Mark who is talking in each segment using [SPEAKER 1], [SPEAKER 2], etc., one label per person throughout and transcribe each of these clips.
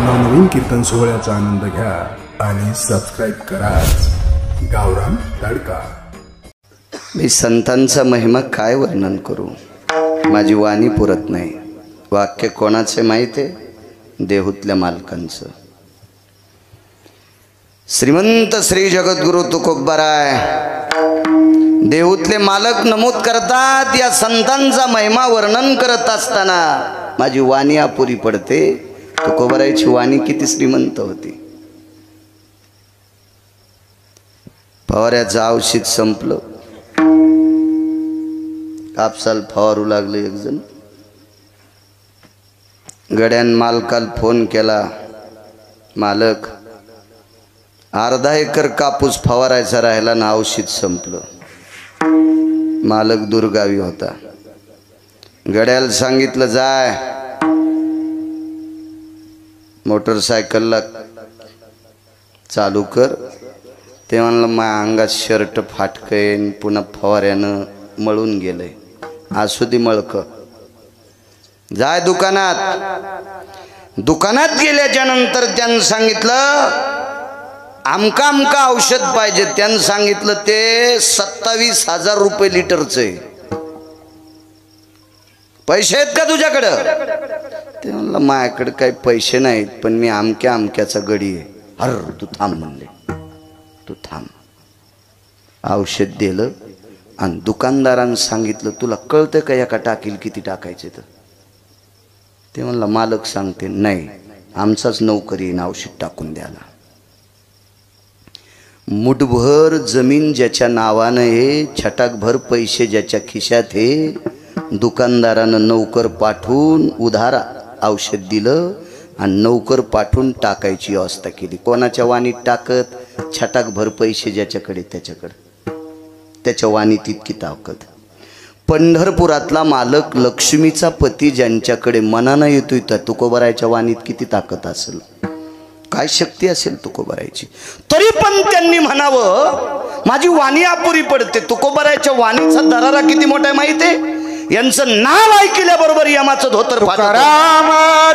[SPEAKER 1] नवनवीन कीर्तन सोहळ्याचा आनंद घ्या आणि सबस्क्राइब करा गावरान तडका।
[SPEAKER 2] मी संतांचा महिमा काय वर्णन करू, माझी वाणी पुरत नाही। वाक्य कोणाचे माहिती आहे? देहूतल्या मालकांचं। श्रीमंत श्री जगद्गुरु तुकोबाराय देहूतले मालक नमूद करतात, या संतांचा महिमा वर्णन करत असताना माझी वाणी अपुरी पडते। तुकोबारायची वाणी किती श्रीमंत होती। फवाऱ्याचं औषध संपलं, कापसाल फवारू लागले एक जण। गड्यान मालकाल फोन केला, मालक अर्धा एकर कापूस फवारायचा राहिला ना औषध संपलं। मालक दुर्गावी होता। गड्याला सांगितलं जाय मोटरसायकलला चालू कर। ते म्हणलं माझ्या अंगात शर्ट फाटकन पुन्हा फवाऱ्यानं मळून गेलंय। असू दे मळक, जाय दुकानात। दुकानात गेल्याच्या नंतर त्यानं सांगितलं आमका आमका औषध पाहिजे। त्यानं सांगितलं ते 27,000 रुपये लिटरचे। पैसे आहेत का तुझ्याकडं? ते म्हणलं माझ्याकडे काही पैसे नाहीत, पण मी आमक्या आमक्याचा गडी आहे। अर तू थांब म्हणले, तू थांब। औषध दिलं आणि दुकानदारानं सांगितलं तुला कळतं का एका टाकील किती टाकायचे? तर ते म्हणलं मालक सांगते। नाही, आमचाच नोकरी येईन औषध टाकून द्यायला। मुठभर जमीन ज्याच्या नावानं हे, छटाकभर पैसे ज्याच्या खिशात हे, दुकानदारानं नौकर पाठवून उधार औषध दिलं आणि नौकर पाठवून टाकायची व्यवस्था केली। कोणाच्या वाणीत टाकत? छटाकभर पैसे ज्याच्याकडे त्याच्याकडे, त्याच्या वाणीत इतकी ताकद। पंढरपुरातला मालक लक्ष्मीचा पती ज्यांच्याकडे मनानं येतोय त्या तुकोबारायच्या वाणीत किती ताकद असेल, काय शक्ती असेल तुकोबारायची। तरी पण त्यांनी म्हणावं माझी वाणी अपुरी पडते। तुकोबारायच्या वाणीचा दरारा किती मोठा आहे माहिती आहे? यांचं नाव ऐकल्याबरोबर यमाचं धोतर फाटतं।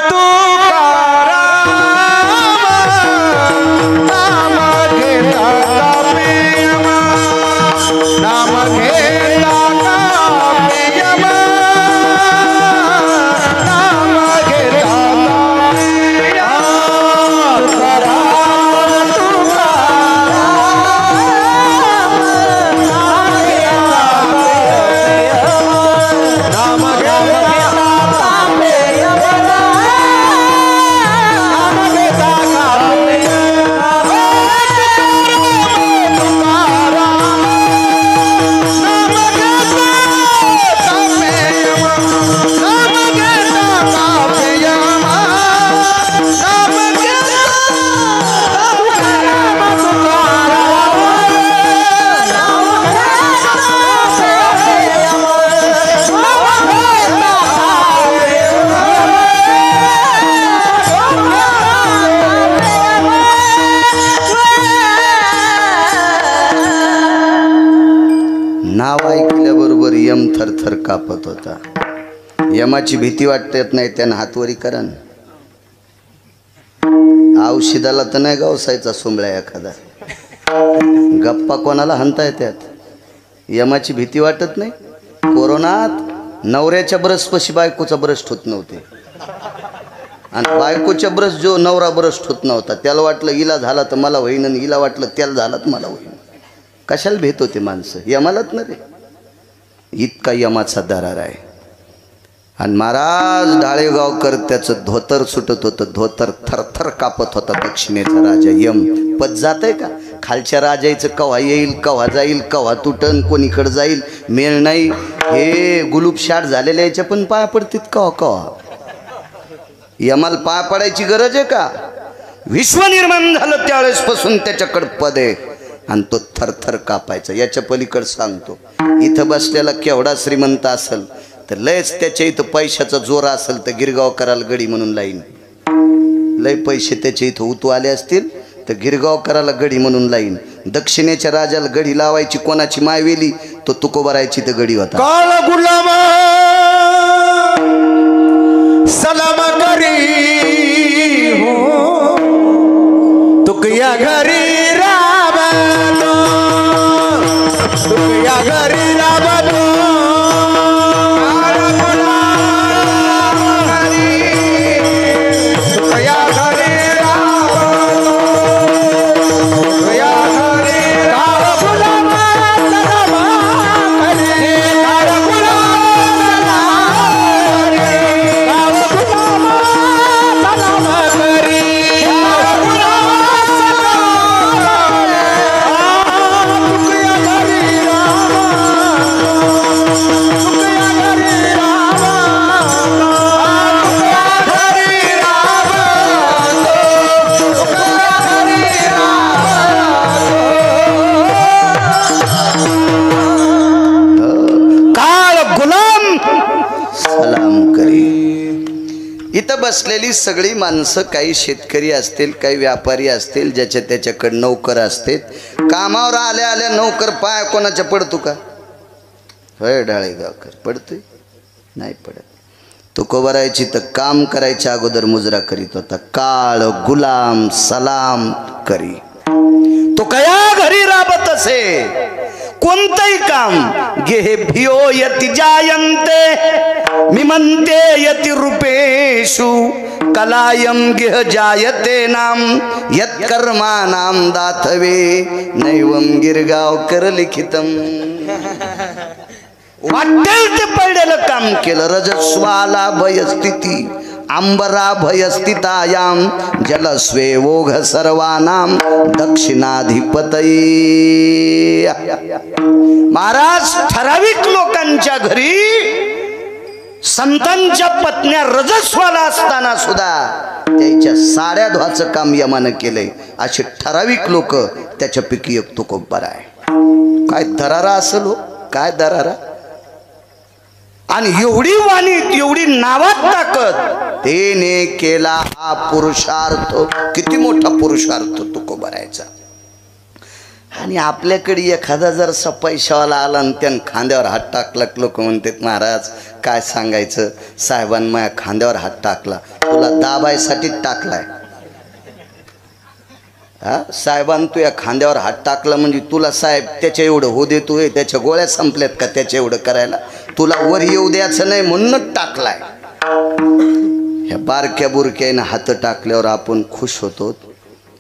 [SPEAKER 2] नाव ऐकल्याबरोबर यम थरथर कापत होता। यमाची भीती वाटत नाही, त्यानं हातवरी करा ना। औषधाला तर नाही गवसायचा सोंबळ्या एखादा, गप्पा कोणाला हंता येतात। यमाची भीती वाटत नाही। कोरोनात नवऱ्याच्या ब्रशपाशी बायकोचा ब्रश होत नव्हते, आणि बायकोच्या ब्रश जो नवरा ब्रश होत नव्हता त्याला वाटलं हिला झाला तर मला होईन, आणि हिला वाटलं त्याला झाला तर मला होईन। कशाला भेट होते माणसं? यमालाच ना रे, इतका यमाचा दरार आहे। आणि महाराज ढाळेगावकर त्याचं धोतर सुटत होतं, धोतर थरथर कापत होता। दक्षिणेचा राजा यम पद जात आहे का? खालच्या राजाचं कव्हा येईल, कव्हा जाईल, कव्हा तुटन, कोणीकडे जाईल मेळ नाही। हे गुलूबशाट झालेल्या याच्या पण पाया पडतात कव्हा कव्हा। यमाला पाया पडायची गरज आहे का? विश्व निर्माण झालं त्यावेळेसपासून त्याच्याकडे पद आहे आणि तो थरथर कापायचा। याच्या पलीकडे सांगतो, इथं बसलेला केवढा श्रीमंत असेल तर लयच त्याच्या इथं पैशाचा जोर असेल तर गिरगावकराला गडी म्हणून लाईन। लय पैसे त्याच्या इथं उतू आले असतील तर गिरगावकराला गडी म्हणून लाईन। दक्षिणेच्या राजाला गडी लावायची कोणाची मायवेली? तो तुकोबारायची तर गडी होता।
[SPEAKER 3] काळ गुलाम सलाम करी हो घरी राबतो
[SPEAKER 2] इथं बसलेली सगळी माणसं काही शेतकरी असतील, काही व्यापारी असतील, ज्याच्या त्याच्याकडे नोकर असतील. कामावर आल्या आल्या नोकर पाय कोणाच्या पडतो का? होय डाळेगावकर पडतोय? नाही पडत. तुकोबारायची तर काम करायच्या अगोदर मुजरा करीत होता. काळ गुलाम सलाम करी. तो कया घरी राबत असे कोणतंही काम. गेहे भियो यति जायन्ते मिमन्ते यति रूपेषु कलायम गेह जायते नाम यत् कर्मानाम दातवे नैवम गिरगावकर लिखितम. वाटेल ते पडलेलं काम केलं. रजस्वाला भयस्थिती अंबरा भयस्थितायाम जलस्वे ओघ सर्वानाम दक्षिणाधिपतये. महाराज ठराविक लोकांच्या घरी संतांच्या पत्न्या रजस्वाला असताना सुद्धा त्याच्या साड्या धुवाचं काम यमानं केलंय. असे ठराविक लोक त्याच्यापैकी एक तुकोबार आहे. काय दरारा असेल हो, काय दरारा. आणि एवढी वाणी एवढी नावात ताकद. तेने केला हा पुरुषार्थ. किती मोठा पुरुषार्थ तुकोबारायचा. आणि आपल्याकडे एखादा जर पैशावाला आला आणि त्यानं खांद्यावर हात टाकला, लोक म्हणतात महाराज काय सांगायचं, साहेबांनी माझ्या खांद्यावर हात टाकला. तुला दाबायसाठी टाकलाय. हा साहेबांनी तुझ्या खांद्यावर हात टाकला म्हणजे तुला साहेब त्याच्या एवढं हो देतोय, त्याच्या गोळ्या संपल्यात का त्याच्या एवढं करायला? तुला वर येऊ द्यायचं नाही म्हणूनच टाकलाय. ह्या बारक्या बुरक्यानं हात टाकल्यावर आपण खुश होतो.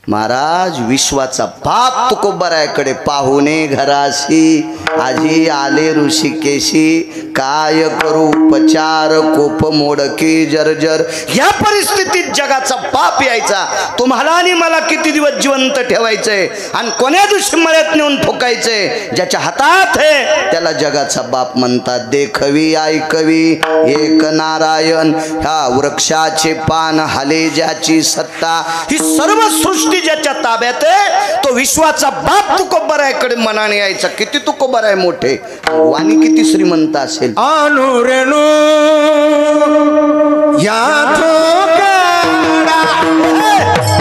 [SPEAKER 2] महाराज विश्वाचा बाप तुकोबारायकडे पाहुणे घराशी आजी आले ऋषिकेशी. काय करू उपचार कोप मोडकी जर्जर. या परिस्थितीत जगाचा बाप यायचा. तुम्हाला आणि मला किती दिवस जिवंत ठेवायचंय आणि कोण्या दिवशी मळ्यात नेऊन ठोकायचंय. ज्याच्या हातात आहे त्याला जगाचा बाप म्हणतात. देखवी ऐकवी एक नारायण. ह्या वृक्षाचे पान हाले ज्याची सत्ता. ही सर्व सृष्टी ज्याच्या ताब्यात आहे तो विश्वाचा बाप तुकोबारायकडे मनाने यायचा. किती तुकोबाराय मोठे, वाणी किती श्रीमंत असेल.
[SPEAKER 3] अनुरेणू या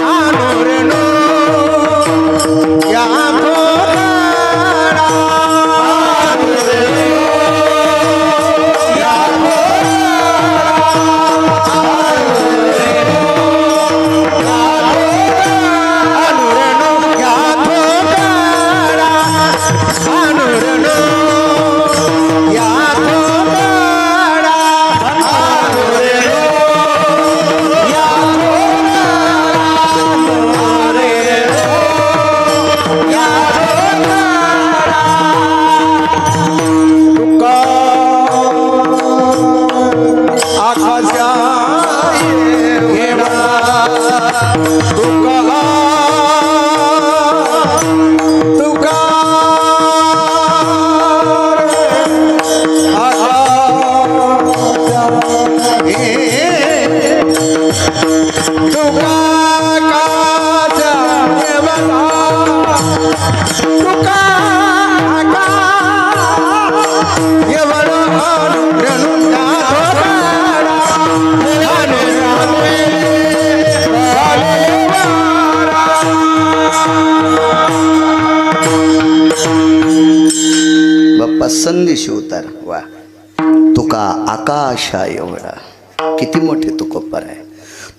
[SPEAKER 3] अनुरेणू या
[SPEAKER 2] संदेश उतार. वा तुका आकाशा एवढा. किती मोठे तुकोबार आहे.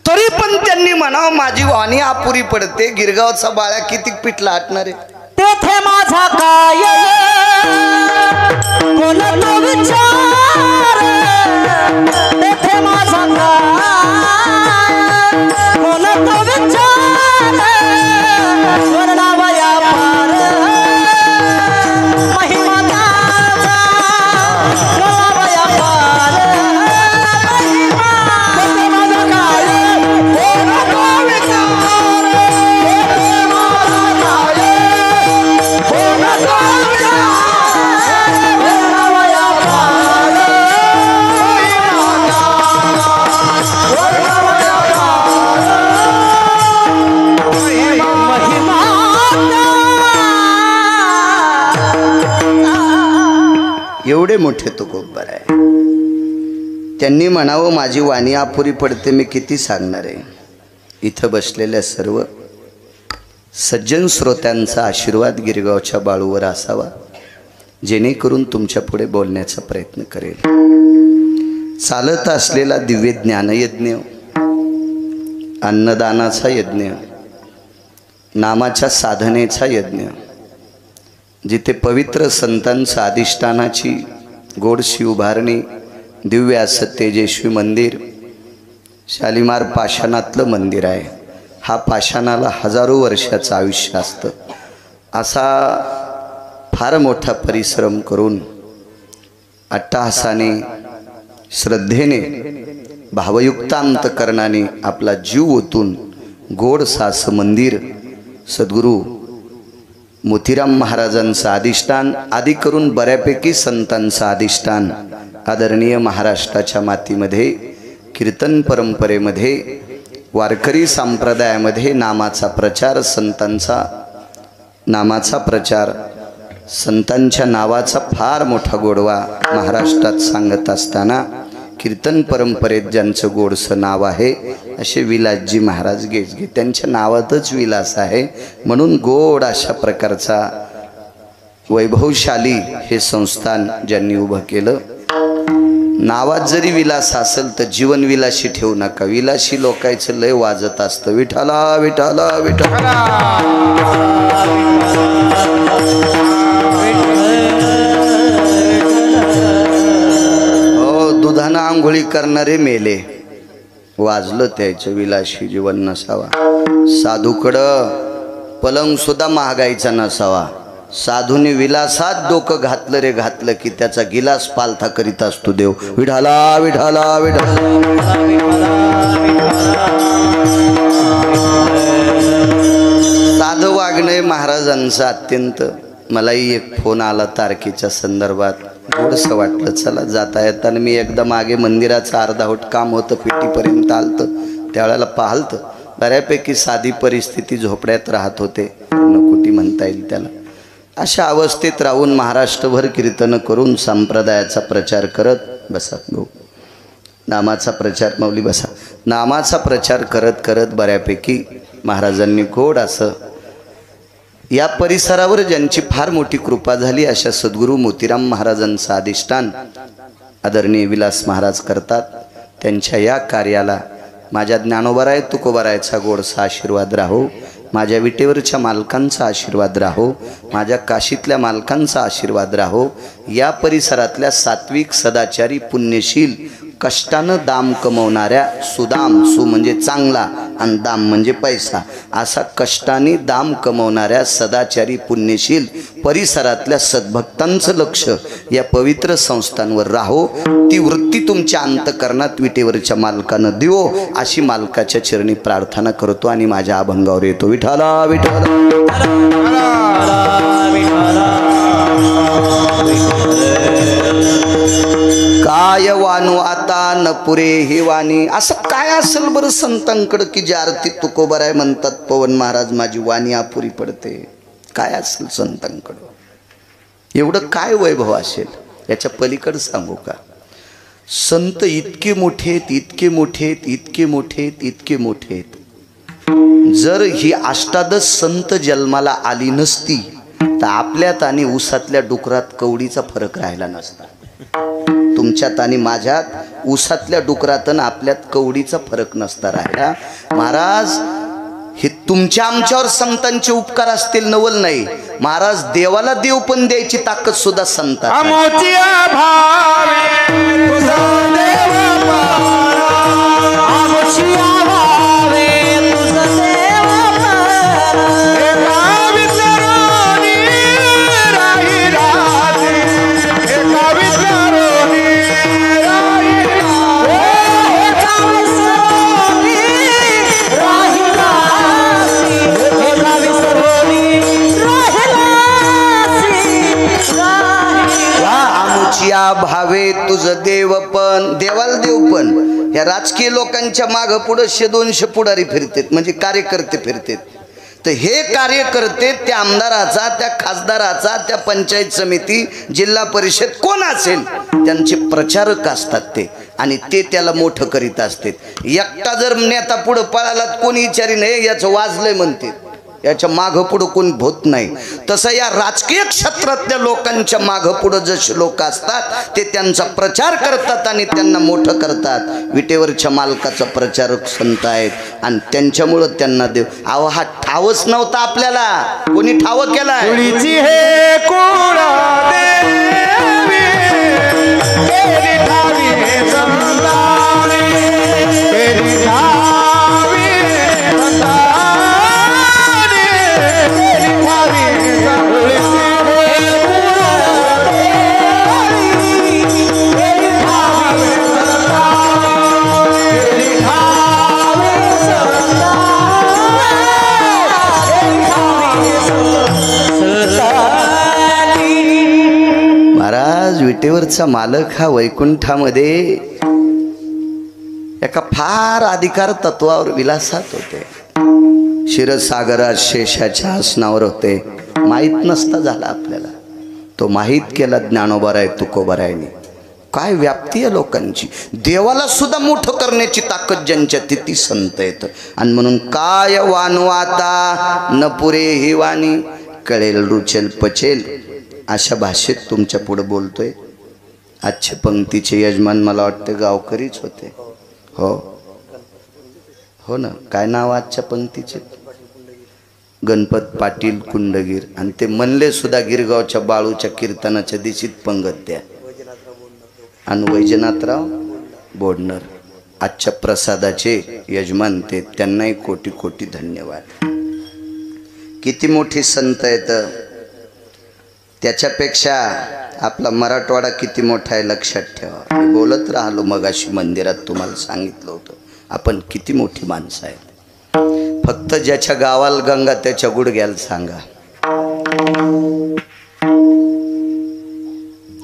[SPEAKER 2] तरी पण त्यांनी म्हणावं माझी वाणी अपुरी पडते. गिरगावचा बाळा किती पिठला हटणार आहे.
[SPEAKER 3] तेथे माझा काय
[SPEAKER 4] कोण तो विचार तेथे माझा काय कोण तो विचार वर्णावया पार महिमा त्याचा वर्णावया पार महिमा तेथे माझा काय कोण तो विचार तेथे माझा काय कोण तो
[SPEAKER 2] एवढे मोठे तुकोबर आहे. त्यांनी म्हणावं माझी वाणी अपुरी पडते, मी किती सांगणार आहे. इथं बसलेल्या सर्व सज्जन श्रोत्यांचा आशीर्वाद गिरगावच्या बाळूवर असावा, जेणेकरून तुमच्या पुढे बोलण्याचा प्रयत्न करेल. चालत असलेला दिव्य ज्ञानयज्ञ, अन्नदानाचा यज्ञ, नामाच्या साधनेचा यज्ञ, जिथे पवित्र संतांच्या अधिष्ठानाची गोडशी उभारणी, दिव्य असं तेजस्वी मंदिर, शालिमार पाषाणातलं मंदिर आहे. हा पाषाणाला हजारो वर्षाचं आयुष्य असतं. असा फार मोठा परिश्रम करून अट्टहासाने, श्रद्धेने, भावयुक्त अंतकरणाने आपला जीव ओतून गोडसं असं मंदिर सद्गुरू मोतीराम महाराजांचं अधिष्ठान, आदी करून बऱ्यापैकी संतांचं अधिष्ठान, आदरणीय महाराष्ट्राच्या मातीमध्ये कीर्तन परंपरेमध्ये वारकरी संप्रदायामध्ये नामाचा प्रचार, संतांचा नामाचा प्रचार, संतांच्या नावाचा फार मोठा गोडवा महाराष्ट्रात सांगत असताना कीर्तन परंपरेत ज्यांचं गोडसं नाव आहे असे विलासजी महाराज गेजगे, त्यांच्या नावातच विलास आहे. म्हणून गोड अशा प्रकारचा वैभवशाली हे संस्थान ज्यांनी उभं केलं. नावात जरी विलास असेल तर जीवन विलासी ठेवू नका. विलासी लोकांचं लय वाजत असतं, विठाला विठाला विठाला. दुधानं आंघोळी करणारे मेले, वाजलं त्याचं विलासी जीवन नसावा. साधूकडं पलंग सुद्धा महागाईचा नसावा. साधूने विलासात डोकं घातलं रे घातलं की त्याचा गिलास पालथा करीत असतो देव. विठाला विठाला विठाला. साधं वागणे महाराजांचं अत्यंत. मलाही एक फोन आला तारखेच्या संदर्भात, थोडंसं वाटलं चला जाता येताना. मी एकदा मागे मंदिराचं अर्धावट काम होतं, पेटीपर्यंत आलतं. त्यावेळेला पाहलतं बऱ्यापैकी साधी परिस्थिती, झोपड्यात राहत होते, कुटी म्हणता येईल त्याला. अशा अवस्थेत राहून महाराष्ट्रभर कीर्तन करून संप्रदायाचा प्रचार करत बसा. नामाचा प्रचार, माऊली बसा. नामाचा प्रचार करत करत बऱ्यापैकी महाराजांनी गोड असं या परिसरावर ज्यांची फार मोठी कृपा झाली अशा सद्गुरू मोतीराम महाराजांचं अधिष्ठान आदरणीय विलास महाराज करतात. त्यांच्या या कार्याला माझ्या ज्ञानोबाराय तुकोबारायचा गोडसा आशीर्वाद राहो, माझ्या विटेवरच्या मालकांचा आशीर्वाद राहो, माझ्या काशीतल्या मालकांचा आशीर्वाद राहो. या परिसरातल्या सात्विक, सदाचारी, पुण्यशील, कष्टानं दाम कमवणाऱ्या, सुदाम, सु म्हणजे चांगला आणि दाम म्हणजे पैसा, असा कष्टाने दाम कमवणाऱ्या सदाचारी, पुण्यशील परिसरातल्या सद्भक्तांचं लक्ष या पवित्र संस्थांवर राहो. ती वृत्ती तुमच्या अंतकरणात विटेवरच्या मालकानं देवो अशी मालकाच्या चरणी प्रार्थना करतो आणि माझ्या अभंगावर येतो. विठाला विठाला. काय वानू आता न पुरे ही वाणी. असं काय असेल बरं संतांकडं की जे आरती तुकोबाराय म्हणतात पवन महाराज माझी वाणी अपुरी पडते. काय असेल संतांकडं, एवढं काय वैभव असेल. याच्या पलीकडं सांगू का, संत इतके मोठेत, इतके मोठेत, इतके मोठेत, इतके मोठेत. जर ही अष्टादश संत जन्माला आली नसती तर आपल्यात आणि ऊसातल्या डुकरात कवडीचा फरक राहिला नसता. तुमच्यात आणि माझ्यात ऊसातल्या डुकरात आणि आपल्यात कवडीचा फरक नसता राहिला. महाराज हे तुमच्या आमच्यावर संतांचे उपकार असतील नवल नाही, महाराज देवाला देव पण द्यायची ताकद सुद्धा संतात.
[SPEAKER 3] आमोचिया भावे तुझा देव पारा,
[SPEAKER 4] आमोचिया भावे तुझा देव पारा,
[SPEAKER 3] एका विचारोनी राही राहते, एका विचारोनी राही राहते.
[SPEAKER 4] एका विसरोनी राहिलासी, एका विसरोनी राहिलासी,
[SPEAKER 2] वा आमुचिया भावे तुझं देव पण, देवाला देव पण. या राजकीय लोकांच्या मागं पुढं 100-200 पुढारी फिरतात, म्हणजे कार्यकर्ते फिरतात. तर हे कार्यकर्ते त्या आमदाराचा, त्या खासदाराचा, त्या पंचायत समिती, जिल्हा परिषद कोण असेल त्यांचे प्रचारक असतात ते, आणि ते त्याला मोठं करीत असतात. एकटा जर नेता पुढं पळाला कोणी विचारी नाही याचं वाजलंय म्हणते, याच्या मागं पुढं कोणी भूत नाही. तसं या राजकीय क्षेत्रातल्या लोकांच्या मागं पुढं जसे लोक असतात ते त्यांचा प्रचार करतात आणि त्यांना मोठं करतात. विटेवरच्या मालकाचा प्रचारक संत आहेत आणि त्यांच्यामुळं त्यांना देव. अहो हा ठावच नव्हता आपल्याला, कोणी ठाव केलाय?
[SPEAKER 3] कुळीची हे कुळा देवी, केली ठावी हे संताने, केली ठावी हे संताने, केली ठावी हे संताने.
[SPEAKER 2] महाराज विटेवरचा मालक हा वैकुंठामध्ये एका फार अधिकार तत्वावर विलासात होते. क्षीरसागरात शेषाच्या आसनावर होते. माहीत नसता झाला आपल्याला, तो माहीत केला ज्ञानोबाराय तुकोबारायने. काय व्याप्ती आहे लोकांची. देवाला सुद्धा मोठं करण्याची ताकद ज्यांच्या तिथी संत येतं. आणि म्हणून काय वानवाता न पुरे ही वाणी, कळेल रुचेल पचेल अशा भाषेत तुमच्या पुढं बोलतोय. आजच्या पंक्तीचे यजमान मला वाटतं गावकरीच होते. हो हो ना, काय नाव आजच्या पंक्तीचे? गणपत पाटील कुंडगीर. आणि ते म्हणले सुद्धा गिरगावच्या बाळूच्या कीर्तनाच्या दिशीत पंगत द्या. आणि वैजनाथराव बोडणर आजच्या प्रसादाचे यजमान ते, त्यांनाही कोटी कोटी धन्यवाद. किती मोठी संत आहेत. त्याच्यापेक्षा आपला मराठवाडा किती मोठा आहे लक्षात ठेवा. मी बोलत राहिलो मगाशी मंदिरात, तुम्हाला सांगितलं होतं आपण किती मोठी माणसं आहेत. फक्त ज्याच्या गावाला गंगा त्याच्या गुडघ्याला सांगा.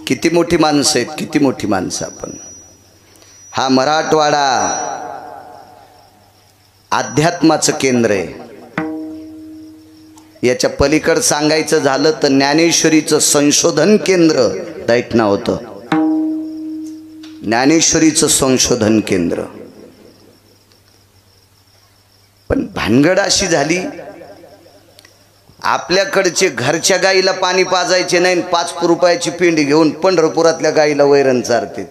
[SPEAKER 2] किती मोठी माणसं आहेत, किती मोठी माणसं आपण. हा मराठवाडा अध्यात्माचं केंद्र आहे. याच्या पलीकड सांगायचं झालं तर ज्ञानेश्वरीचं संशोधन केंद्र दैठणा होतं. ज्ञानेश्वरीचं संशोधन केंद्र. पण भानगड अशी झाली, आपल्याकडचे घरच्या गाईला पाणी पाजायचे नाही, 5 रुपयाची पिंडी घेऊन पंढरपुरातल्या गाईला वैरण चारते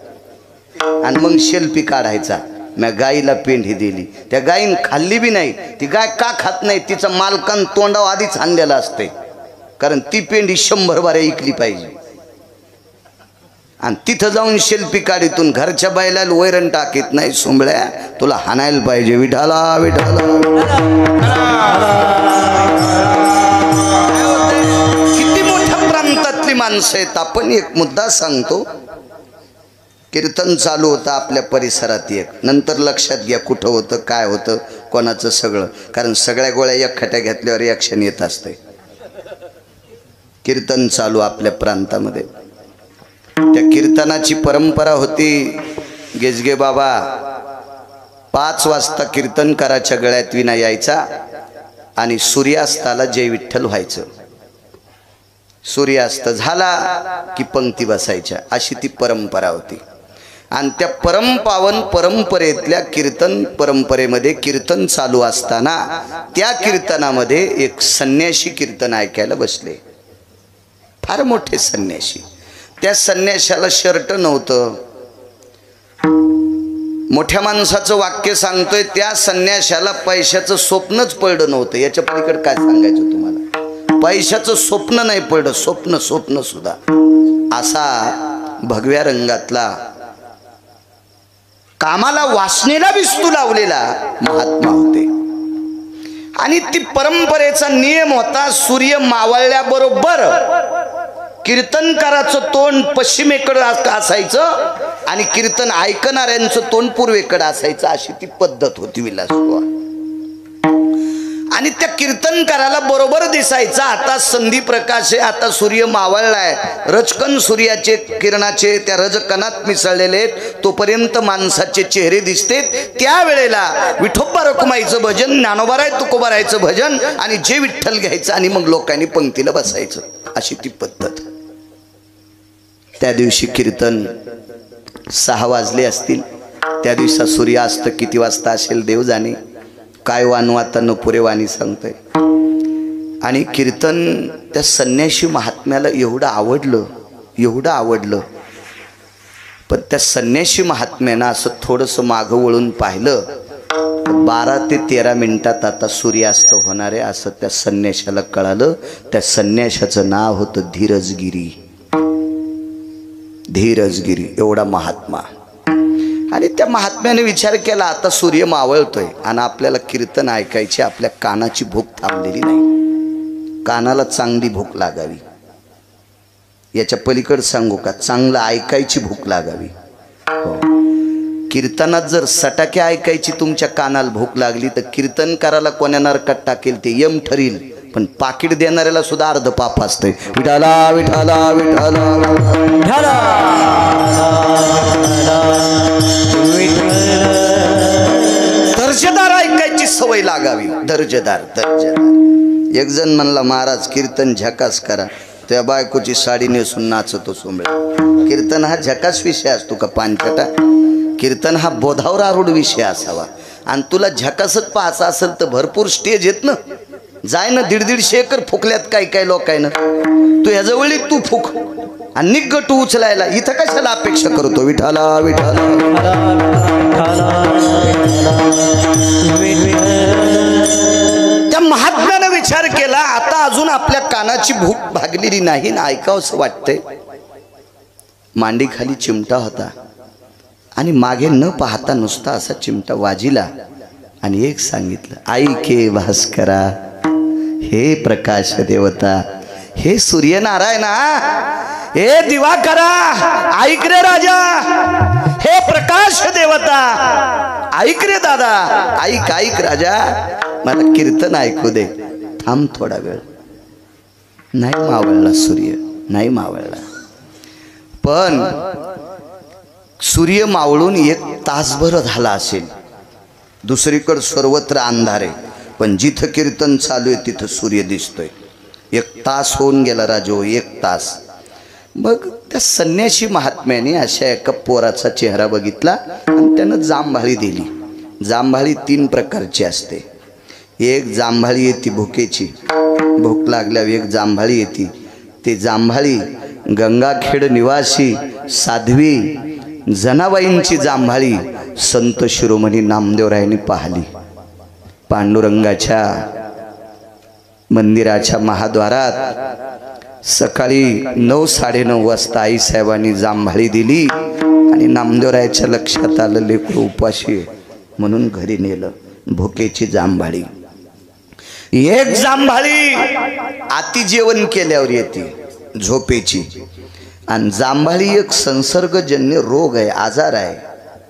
[SPEAKER 2] आणि मग सेल्फी काढायचा. मी गाईला पेंढी दिली, त्या गायीन खाल्ली बी नाही. ती गाय का खात नाही? तिचा मालकान तोंडावर आधीच आणलेला असते, कारण ती पेंढी 100 बाऱ्या इकली पाहिजे. आणि तिथं जाऊन सेल्फी काढीतून घरच्या बैलाला वैरण टाकीत नाही. सोंबळ्या तुला हाणायला पाहिजे. विठाला विठाला. किती मोठ्या प्रांतातली माणसं आहेत आपण. एक मुद्दा सांगतो. कीर्तन चालू होतं आपल्या परिसरात एक. नंतर लक्षात घ्या कुठं होतं, काय होतं, कोणाचं सगळं, कारण सगळ्या गोळ्या एकखट्या घेतल्यावर रिॲक्शन येत असते. कीर्तन चालू आपल्या प्रांतामध्ये. त्या कीर्तनाची परंपरा होती. गेजगे बाबा 5 वाजता कीर्तनकाराच्या गळ्यात विना यायचा आणि सूर्यास्ताला जय विठ्ठल व्हायचं. सूर्यास्त झाला की पंक्ती बसायच्या, अशी ती परंपरा होती. आणि त्या परमपावन परंपरेतल्या कीर्तन परंपरेमध्ये कीर्तन चालू असताना त्या कीर्तनामध्ये एक संन्यासी कीर्तन ऐकायला बसले. फार मोठे संन्यासी. त्या संन्याशाला शर्ट नव्हतं. मोठ्या माणसाचं वाक्य सांगतोय, त्या संन्याशाला पैशाचं स्वप्नच पडलं नव्हतं. याच्या पलीकडे काय सांगायचं तुम्हाला? पैशाचं स्वप्न नाही पडलं, स्वप्न सुद्धा. असा भगव्या रंगातला कामाला वासनेला विस्तू लावलेला महात्मा होते. आणि ती परंपरेचा नियम होता, सूर्य मावळल्याबरोबर कीर्तनकाराचं तोंड पश्चिमेकडे असायचं आणि कीर्तन ऐकणाऱ्यांचं तोंड पूर्वेकडे असायचं, अशी ती पद्धत होती विलासबुवा. आणि त्या कीर्तनकाराला बरोबर दिसायचा आता संधी प्रकाश आहे, आता सूर्य मावळलाय, रजकण सूर्याचे किरणाचे त्या रजकणात मिसळलेले आहेत, तोपर्यंत माणसाचे चेहरे दिसतेत. त्यावेळेला विठोबा रखुमाईचं भजन, ज्ञानोबाराय तुकोबारायचं भजन आणि जे विठ्ठल घ्यायचं आणि मग लोकांनी पंक्तीला बसायचं, अशी ती पद्धत. त्या दिवशी कीर्तन 6 वाजले असतील. त्या दिवसा सूर्यास्त किती वाजता असेल देव जाणे. काय वानवाता न पुरे वाणी सांगतोय. आणि कीर्तन त्या संन्याशी महात्म्याला एवढं आवडलं. पण त्या संन्याशी महात्म्यानं असं थोडंसं मागं वळून पाहिलं, 12 ते 13 मिनिटात आता सूर्यास्त होणार आहे असं त्या संन्याशाला कळालं. त्या संन्याशाचं नाव होतं धीरजगिरी. एवढा महात्मा. आणि त्या महात्म्याने विचार केला, आता सूर्य मावळतोय आणि आपल्याला कीर्तन ऐकायची, आपल्या कानाची भूक थांबलेली नाही, कानाला चांगली भूक लागावी. याच्या पलीकडे सांगू का, चांगलं ऐकायची भूक लागावी. हो, कीर्तनात जर सटाके ऐकायची तुमच्या कानाला भूक लागली तर कीर्तनकाराला कोण्या नरकात टाकेल ते यम ठरील, पण पाकिट देणाऱ्याला सुद्धा अर्ध पाप असतंय. विठाला विठाला विठाला दर्जेदार ऐकायची सवय लागावी. दर्जेदार. एक जण म्हणला, महाराज कीर्तन झकास करा. त्या बायकोची साडी नेसून नाचतो सोंबळ्या. कीर्तन हा झकास विषय असतो का पानचटा? कीर्तन हा बोधावर आरूढ विषय असावा. आणि तुला झकासच पाहायचा असेल तर भरपूर स्टेज येत ना, जाय ना 150 एकर फुकल्यात काय लोकायनं. तू ह्याजवळ तू फुक आणि निगट उचलायला इथं कशाला अपेक्षा करतो? विठाला विठाला. त्या महात्म्यानं विचार केला, आता अजून आपल्या कानाची भूक भागलेली नाही ना, ऐकावंसं वाटतंय. मांडी खाली चिमटा होता आणि मागे न पाहता नुसता असा चिमटा वाजिला आणि एक सांगितलं, ऐके भास्करा, हे प्रकाश देवता, हे सूर्यनारायणा, हे दिवाकरा, ऐक रे राजा, हे प्रकाश देवता, ऐक रे दादा, ऐक राजा, मला कीर्तन ऐकू दे. थांब थोडा वेळ. नाही मावळला सूर्य, नाही मावळला. पण सूर्य मावळून 1 तासभर झाला असेल. दुसरीकडे सर्वत्र अंधार आहे, पण जिथं कीर्तन चालू आहे तिथं सूर्य दिसतोय. 1 तास होऊन गेला राजो, 1 तास. मग त्या संन्याशी महात्म्याने अशा एका पोराचा चेहरा बघितला आणि त्यानं जांभाळी दिली. जांभाळी 3 प्रकारची असते. एक जांभाळी येते भुकेची, भूक लागल्यावर एक जांभाळी येते. ते जांभाळी गंगाखेड निवासी साध्वी जनाबाईंची जांभाळी संत शिरोमणी नामदेवरायांनी पाहिली. पांडुरंगाच्या मंदिराच्या महाद्वारात सकाळी 9, 9:30 वाजता आईसाहेबांनी जांभाळी दिली आणि नामदेवरायाच्या लक्षात आलं लेकरू उपाशी आहे, म्हणून घरी नेलं. भुकेची जांभाळी. एक जांभाळी आती जेवण केल्यावर येते, झोपेची. आणि जांभाळी एक संसर्गजन्य रोग आहे, आजार आहे.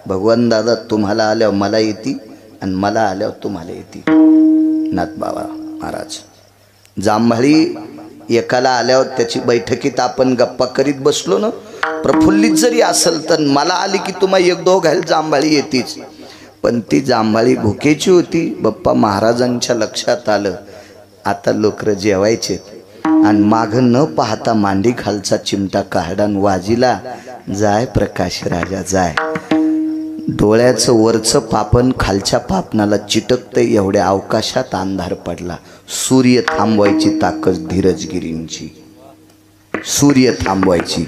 [SPEAKER 2] भगवान दादा, तुम्हाला आल्यावर मला येते आणि मला आल्यावर तुम्हाला येते. नाथबाबा महाराज, जांभाळी एकाला आल्यावर त्याची बैठकीत आपण गप्पा करीत बसलो ना, प्रफुल्लित जरी असेल तर मला आली की तुम्हाला 1-2 घाल जांभाळी येतीच. पण ती जांभाळी भुकेची होती. बाप्पा महाराजांच्या लक्षात आलं, आता लोकर जेवायचे आणि मागं न पाहता मांडी खालचा चिमटा काढान वाजिला. जाय प्रकाश राजा जाय. डोळ्याचं वरचं पापण खालच्या पापणाला चिटकते एवढ्या अवकाशात अंधार पडला. सूर्य थांबवायची ताकद धीरजगिरींची. सूर्य थांबवायची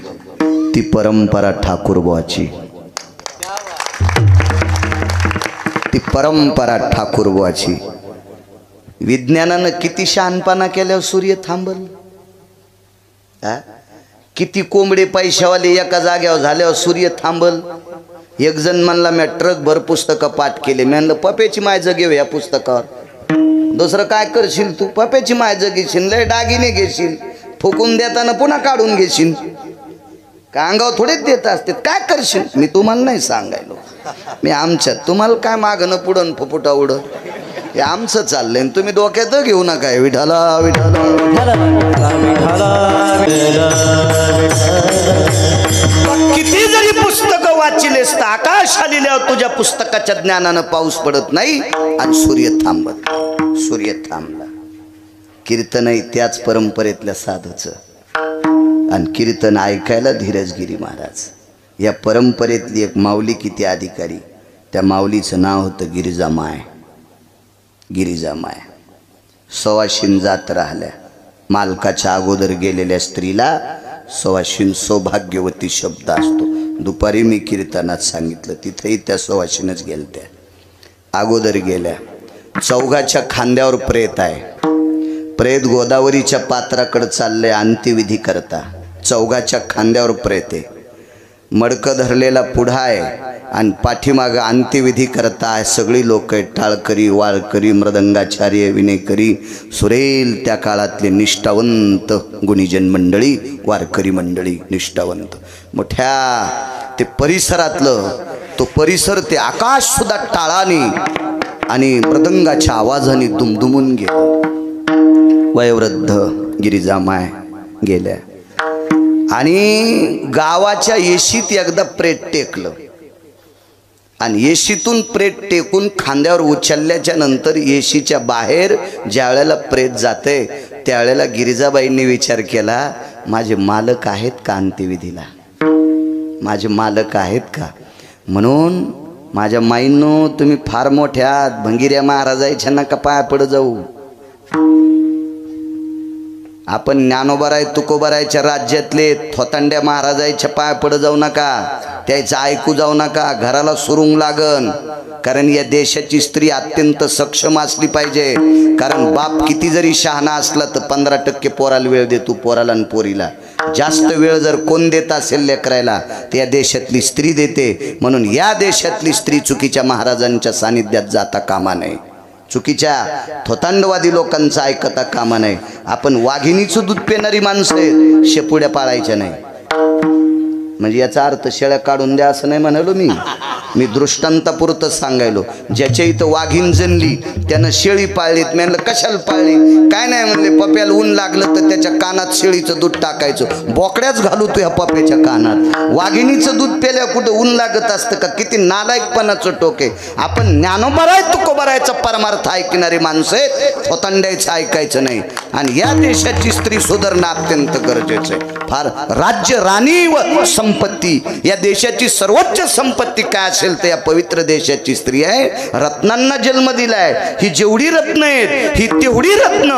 [SPEAKER 2] ती परंपरा ठाकूरबाची. परंपरा ठाकूरबाची. विज्ञानानं किती शहाणपणा केल्यावर सूर्य थांबल. किती कोंबडे पैशावाले एका जाग्यावर झाल्यावर सूर्य थांबल. एक जण म्हणला मी ट्रक भर पुस्तकं पाठ केले. मी म्हणलं पप्याची माय जगेव या पुस्तकावर. दुसरं काय करशील तू? पप्याची माय जगेशील, लय दागिने घेशील, फुकून देताना पुन्हा काढून घेशील. का अंगावर थोडेच देत असते? काय करशील? मी तुम्हाला नाही सांगायलो. मी आमच्यात तुम्हाला काय मागणं पुढं फुफुटा उड हे आमचं चाललंय. तुम्ही डोक्यात घेऊ नका. विठाला विठाला किती जरी पुस्तकं वाचिलेस तर आकाश आलेल्यावर तुझ्या पुस्तकाच्या ज्ञानानं पाऊस पडत नाही आणि सूर्य थांबत. सूर्य थांबला. कीर्तनही त्याच परंपरेतल्या साधूचं. आणि कीर्तन ऐकायला धीरजगिरी महाराज. या परंपरेतली एक माऊली किती अधिकारी. त्या माऊलीचं नाव होतं गिरिजामाय. गिरिजामाय सवाशीन जात राहिल्या. मालकाच्या अगोदर गेलेल्या स्त्रीला सवाशीन सौभाग्यवती शब्द असतो. दुपारी मी कीर्तनात सांगितलं. तिथेही त्या सवाशीनच गेलत्या. अगोदर गेल्या. चौघाच्या खांद्यावर प्रेत आहे. प्रेत गोदावरीच्या पात्राकडे चालले अंत्यविधी करता. चौघाच्या खांद्यावर प्रेत आहे. मडकं धरलेला पुढा आहे आणि पाठीमागं अंत्यविधी करता आहे. सगळी लोक आहेत. टाळकरी, वाळकरी, मृदंगाचार्य, विनेकरी, सुरेल त्या काळातले निष्ठावंत गुणीजन मंडळी, वारकरी मंडळी निष्ठावंत. मोठ्या ते परिसरातलं तो परिसर ते आकाश सुद्धा टाळाने आणि मृदंगाच्या आवाजाने दुमदुमून गेलं. वयोवृद्ध गिरिजामाय गेल्या आणि गावाच्या येशीत एकदा प्रेत टेकलं आणि येशीतून प्रेत टेकून खांद्यावर उचलल्याच्या नंतर येशीच्या बाहेर ज्या वेळेला प्रेत जाते त्यावेळेला गिरिजाबाईंनी विचार केला, माझे मालक आहेत का अंत्यविधीला? माझे मालक आहेत का? म्हणून माझ्या माईंनो तुम्ही फार मोठ्या भंगिऱ्या महाराजाच्या नका पाया पड जाऊ. आपण ज्ञानोबाराय तुकोबारायच्या राज्यातले थोतांड्या महाराजाच्या पाया पड जाऊ नका. त्याचं ऐकू जाऊ नका. घराला सुरुंग लागन. कारण या देशाची स्त्री अत्यंत सक्षम असली पाहिजे. कारण बाप किती जरी शहाणा असला तर 15% पोराला वेळ देतो. पोराला आणि पोरीला जास्त वेळ जर कोण देत असेल लेकरायला तर या देशातली स्त्री देते. म्हणून या देशातली स्त्री चुकीच्या महाराजांच्या सानिध्यात जाता कामा नये. चुकीच्या थोतांडवादी लोकांचं ऐकता कामा नये. आपण वाघिणीचं दूध पिणारी माणसं आहेत, शेपुड्या पाळायच्या नाही. म्हणजे याचा अर्थ शेळ्या काढून द्या असं नाही म्हणालो मी दृष्टांतापुरतं सांगायलो. ज्याच्या इथं वाघीण जणली त्यानं शेळी पाळलीत. मी म्हणलं कशाला पाळली? काय नाही म्हणले, पप्याला ऊन लागलं तर त्याच्या कानात शेळीचं दूध टाकायचं. बोकड्याच घालू तू ह्या पप्याच्या कानात. वाघिणीचं दूध प्याल्या कुठं ऊन लागत असतं का? किती नालायकपणाचं टोके. आपण ज्ञानोबाराय तुकोबारायचा परमार्थ ऐकणारी माणसं आहेत, थोतांड्याचं ऐकायचं नाही. आणि या देशाची स्त्री सुधारणं अत्यंत गरजेचं आहे. फार राज्य, राणी व संपत्ती, या देशाची सर्वोच्च संपत्ती काय असेल तर या पवित्र देशाची स्त्री आहे. रत्नांना जन्म दिलाय. ही जेवढी रत्न आहेत ही तेवढी रत्न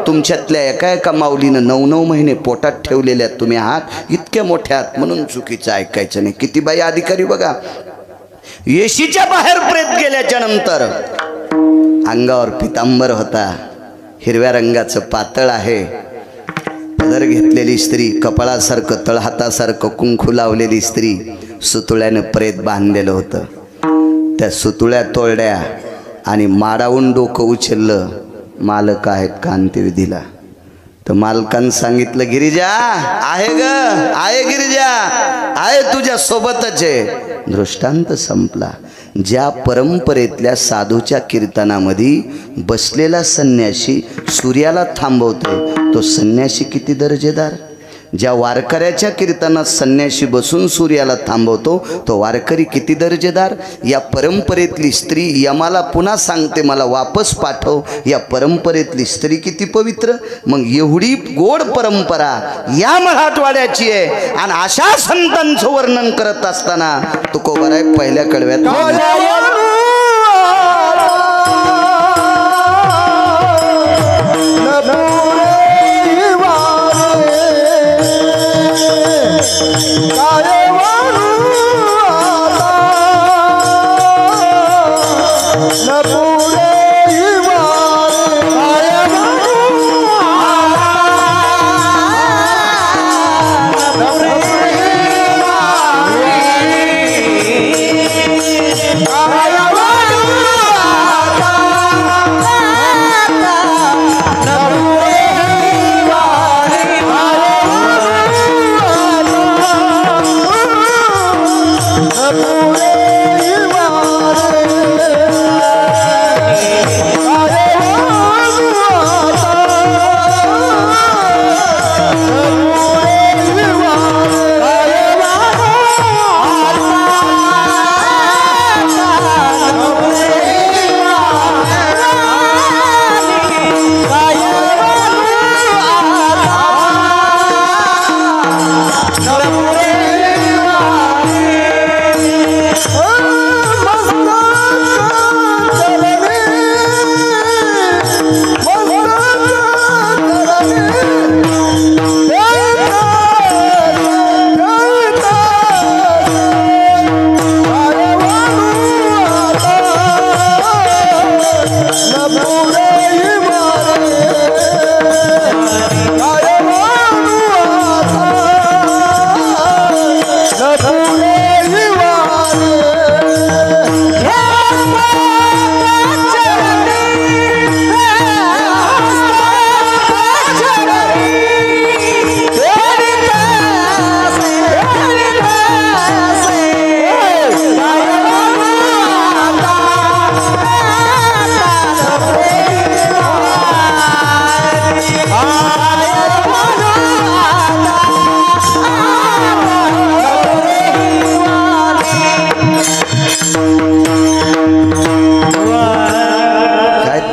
[SPEAKER 2] तुमच्यातल्या एका एका माऊलीनं 9-9 महिने पोटात ठेवलेल्या तुम्ही आहात. इतक्या मोठ्यात म्हणून चुकीचं ऐकायचं नाही. किती बाई अधिकारी बघा. येशीच्या बाहेर प्रेत गेल्याच्या नंतर अंगावर पितांबर होता, हिरव्या रंगाचं पातळ आहे, पदर घेतलेली स्त्री, कपाळासारखं तळहातासारखं कुंकू लावलेली स्त्री, सुतुळ्यानं प्रेत बांधलेलं होतं. त्या सुतुळ्या तोडल्या आणि माडावून डोकं उचललं. मालक आहेत का अंत्यविधीला? तर मालकानं सांगितलं, गिरिजा आहे ग, आहे गिरिजा, आहे तुझ्या सोबतच आहे. दृष्टांत संपला. ज्या परंपरेतल्या साधूच्या कीर्तनामध्ये बसलेला संन्यासी सूर्याला थांबवतोय तो संन्यासी किती दर्जेदार. ज्या वारकऱ्याच्या कीर्तनात संन्यासी बसून सूर्याला थांबवतो तो वारकरी किती दर्जेदार. या परंपरेतली स्त्री यमाला पुन्हा सांगते मला वापस पाठव. या परंपरेतली स्त्री किती पवित्र. मग एवढी गोड परंपरा या मराठवाड्याची आहे. आणि अशा संतांचं वर्णन करत असताना तुकोबाराय पहिल्या कडव्यात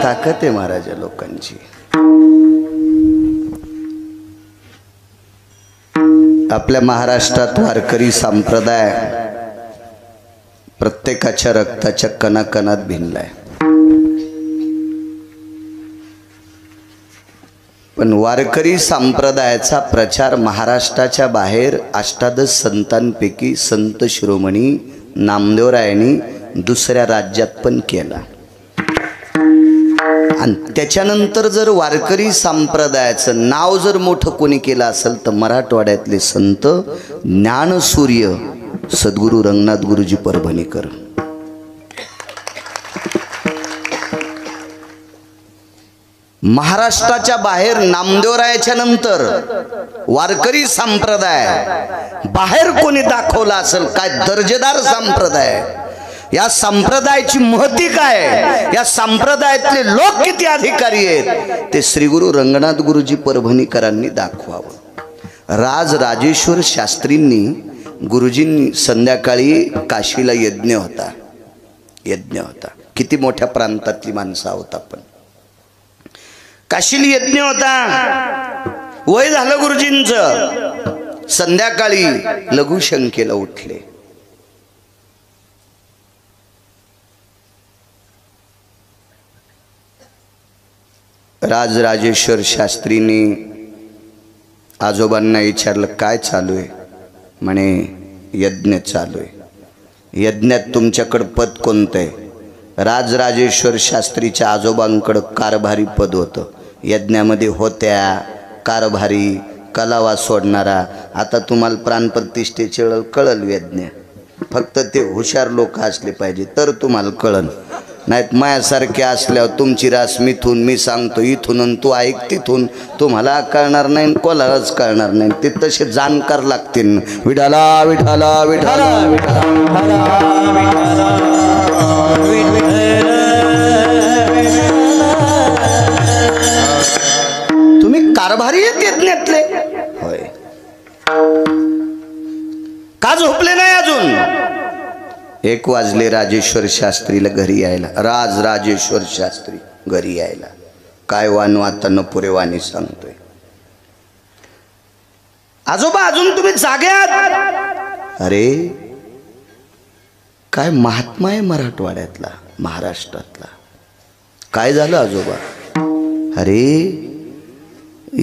[SPEAKER 2] ताकद आहे महाराजा लोकांची. आपल्या महाराष्ट्रात वारकरी संप्रदाय प्रत्येकाच्या रक्ताच्या कणाकणात भिनलाय. पण वारकरी संप्रदायाचा प्रचार महाराष्ट्राच्या बाहेर अष्टादश संतांपैकी संत शिरोमणी नामदेवरायांनी दुसऱ्या राज्यात पण केला. आणि त्याच्यानंतर जर वारकरी संप्रदायाचं नाव जर मोठं कोणी केलं असेल तर मराठवाड्यातले संत ज्ञानसूर्य सद्गुरू रंगनाथ गुरुजी परभणीकर. महाराष्ट्राच्या बाहेर नामदेवरायाच्या नंतर वारकरी संप्रदाय बाहेर कोणी दाखवला असेल काय दर्जेदार संप्रदाय, या संप्रदायाची महती काय, या संप्रदायातले लोक किती अधिकारी आहेत ते श्री गुरु रंगनाथ गुरुजी परभणीकरांनी दाखवावं. राज राजेश्वर शास्त्रींनी गुरुजींनी संध्याकाळी काशीला यज्ञ होता. किती मोठ्या प्रांतातली माणसं आहोत आपण. काशीला यज्ञ होता, वय झालं गुरुजींचं. संध्याकाळी लघुशंकेला उठले. राजराजेश्वर शास्त्रींनी आजोबांना विचारलं काय चालू आहे. म्हणे यज्ञ चालू आहे. यज्ञात तुमच्याकडं पद कोणतं आहे. राजराजेश्वर शास्त्रीच्या आजोबांकडं कारभारी पद होतं. यज्ञामध्ये होत्या कारभारी कलावा सोडणारा. आता तुम्हाला प्राणप्रतिष्ठेचे कळल यज्ञ. फक्त ते हुशार लोक असले पाहिजे तर तुम्हाला कळन. नाहीत मायासारखे असल्यावर तुमची रास मिथून मी सांगतो इथून आणि तू ऐक तिथून तुम्हाला कळणार नाही, कोणालाच कळणार नाही. ते तसे जाणकार लागतील. विठाला विठाला विठाला तुम्ही कारभारी आहेत यज्ञातले होय. का झोपले नाही अजून. 1 वाजले राजेश्वर शास्त्रीला घरी यायला. राजेश्वर शास्त्री घरी यायला. काय वानू आता नपुरे वाणी सांगतोय. आजोबा अजून तुम्ही जाग्यात. अरे काय महात्मा आहे मराठवाड्यातला महाराष्ट्रातला. काय झालं आजोबा. अरे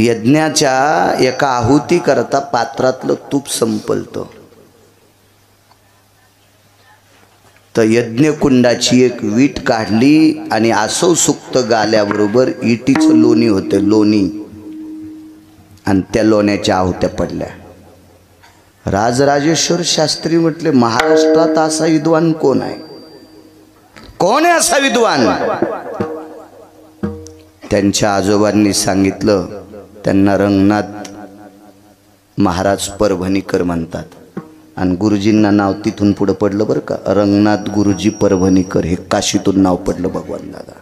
[SPEAKER 2] यज्ञाच्या एका आहुती करता पात्रातलं तूप संपलतं. तर यज्ञकुंडाची एक वीट काढली आणि आसव सुक्त गाल्याबरोबर इटीचं लोणी होते लोणी आणि त्या लोण्याच्या आहुत्या पडल्या. राजराजेश्वर शास्त्री म्हटले महाराष्ट्रात असा विद्वान कोण आहे. कोण आहे असा विद्वान. त्यांच्या आजोबांनी सांगितलं. त्यांना रंगनाथ महाराज परभणीकर म्हणतात. आणि गुरुजींना नाव तिथून पुढं पडलं बरं का, रंगनाथ गुरुजी परभणीकर, हे काशीतून नाव पडलं भगवान दादा.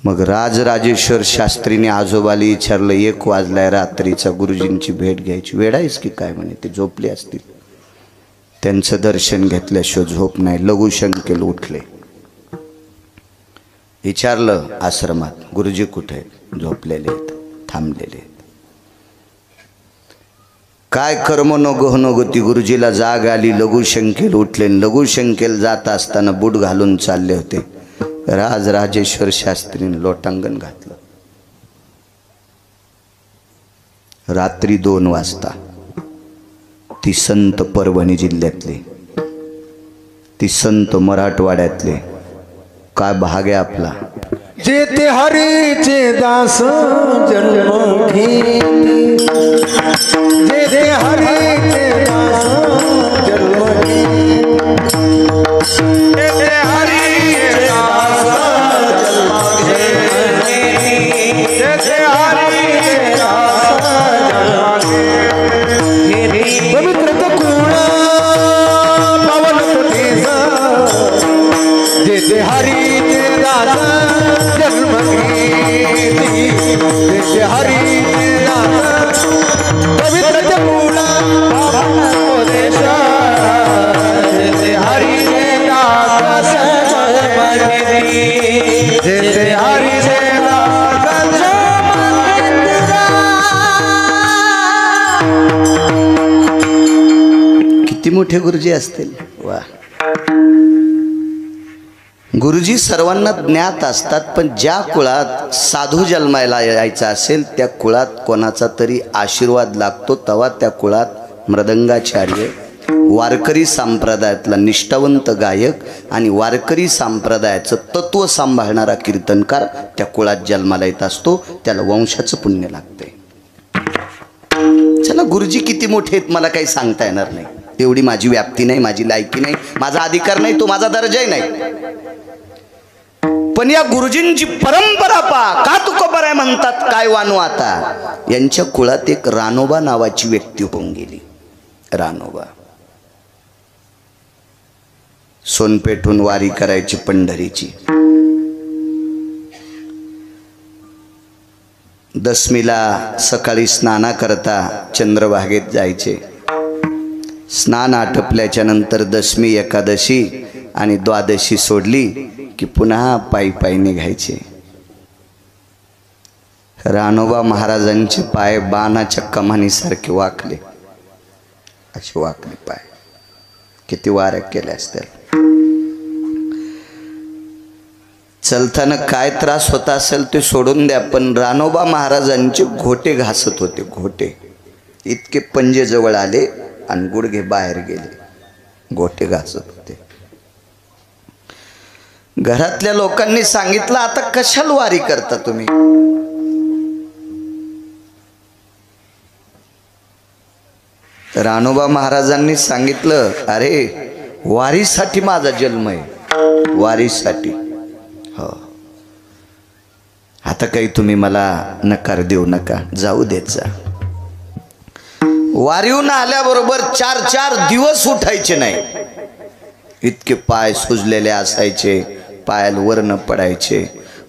[SPEAKER 2] मग राजराजेश्वर शास्त्रीने आजोबाला विचारलं, 1 वाजलाय रात्रीचा, गुरुजींची भेट घ्यायची, वेळ आहेस की काय म्हणे. ते झोपले असतील. त्यांचं दर्शन घेतल्याशिवाय झोप नाही. लघुशंकेल उठले, विचारलं आश्रमात, गुरुजी कुठे आहेत? झोपलेले आहेत, थांबलेले आहेत. काय कर्म नो गहनोगती, गुरुजीला जाग आली. लघुशंकेल उठले. लघुशंकेल जात असताना बूट घालून चालले होते. राजराजेश्वर शास्त्रीने लोटांगण घातलं. रात्री 2 वाजता ती संत परभणी जिल्ह्यातले, ती संत मराठवाड्यातले, काय भाग आहे आपला.
[SPEAKER 3] जेते हरीचे दास जन्म घेती, जेते हरीचे दास जन्म घेती, जेते हरीचे दास जन्म घेती, जेते हरीचे दास जन्म घेती. पवित्र कुळ पावन प्रदेश, जेते हरीचे दास जन्म घेती, जेते हरीचे दास पवित्र कुळ पावन प्रदेश, जेते हरीचे दास जन्म घेती, जेते हरीचे दास जन्म घेती.
[SPEAKER 2] किती मोठे गुरुजी असतील. वा. गुरुजी सर्वांना ज्ञात असतात, पण ज्या कुळात साधू जन्मायला यायचा असेल त्या कुळात कोणाचा तरी आशीर्वाद लागतो. तेव्हा त्या कुळात मृदंगाचार्य, वारकरी संप्रदायातला निष्ठावंत गायक आणि वारकरी संप्रदायाचं तत्व सांभाळणारा कीर्तनकार त्या कुळात जन्माला येत असतो. त्याला वंशाचं पुण्य लागते. चला, गुरुजी किती मोठे आहेत मला काही सांगता येणार नाही. तेवढी माझी व्याप्ती नाही, माझी लायकी नाही, माझा अधिकार नाही, तो माझा दर्जाही नाही. पण या गुरुजींची परंपरा पा का तुकोबर आहे म्हणतात. काय वानू आता. यांच्या कुळात एक रानोबा नावाची व्यक्ती होऊन गेली. रानोबा सोनपेठून वारी करायची पंढरीची. दशमीला सकाळी स्नाना करता चंद्रभागेत जायचे. स्नान आटपल्याच्या नंतर दशमी, एकादशी आणि द्वादशी सोडली की पुन्हा पायी पायी निघायचे. रानोबा महाराजांचे पाय बाणाच्या कमानीसारखे वाकले, असे वाकले पाय. किती वाऱ्या केल्या असतील. चलताना काय त्रास होता असेल ते सोडून द्या, पण रानोबा महाराजांचे घोटे घासत होते. घोटे इतके पंजे जवळ आले आणि गुडघे बाहेर गेले. घोटे घासत होते. घरातल्या लोकांनी सांगितलं, आता कशाला वारी करता तुम्ही. रानोबा महाराजांनी सांगितलं, अरे वारीसाठी माझा जन्म आहे, वारीसाठी. हो, आता काही तुम्ही मला नकार देऊ नका, जाऊ देत जा. वारीहून आल्याबरोबर 4 दिवस उठायचे नाही. इतके पाय सुजलेले असायचे, पायाला वर्ण पडायचे.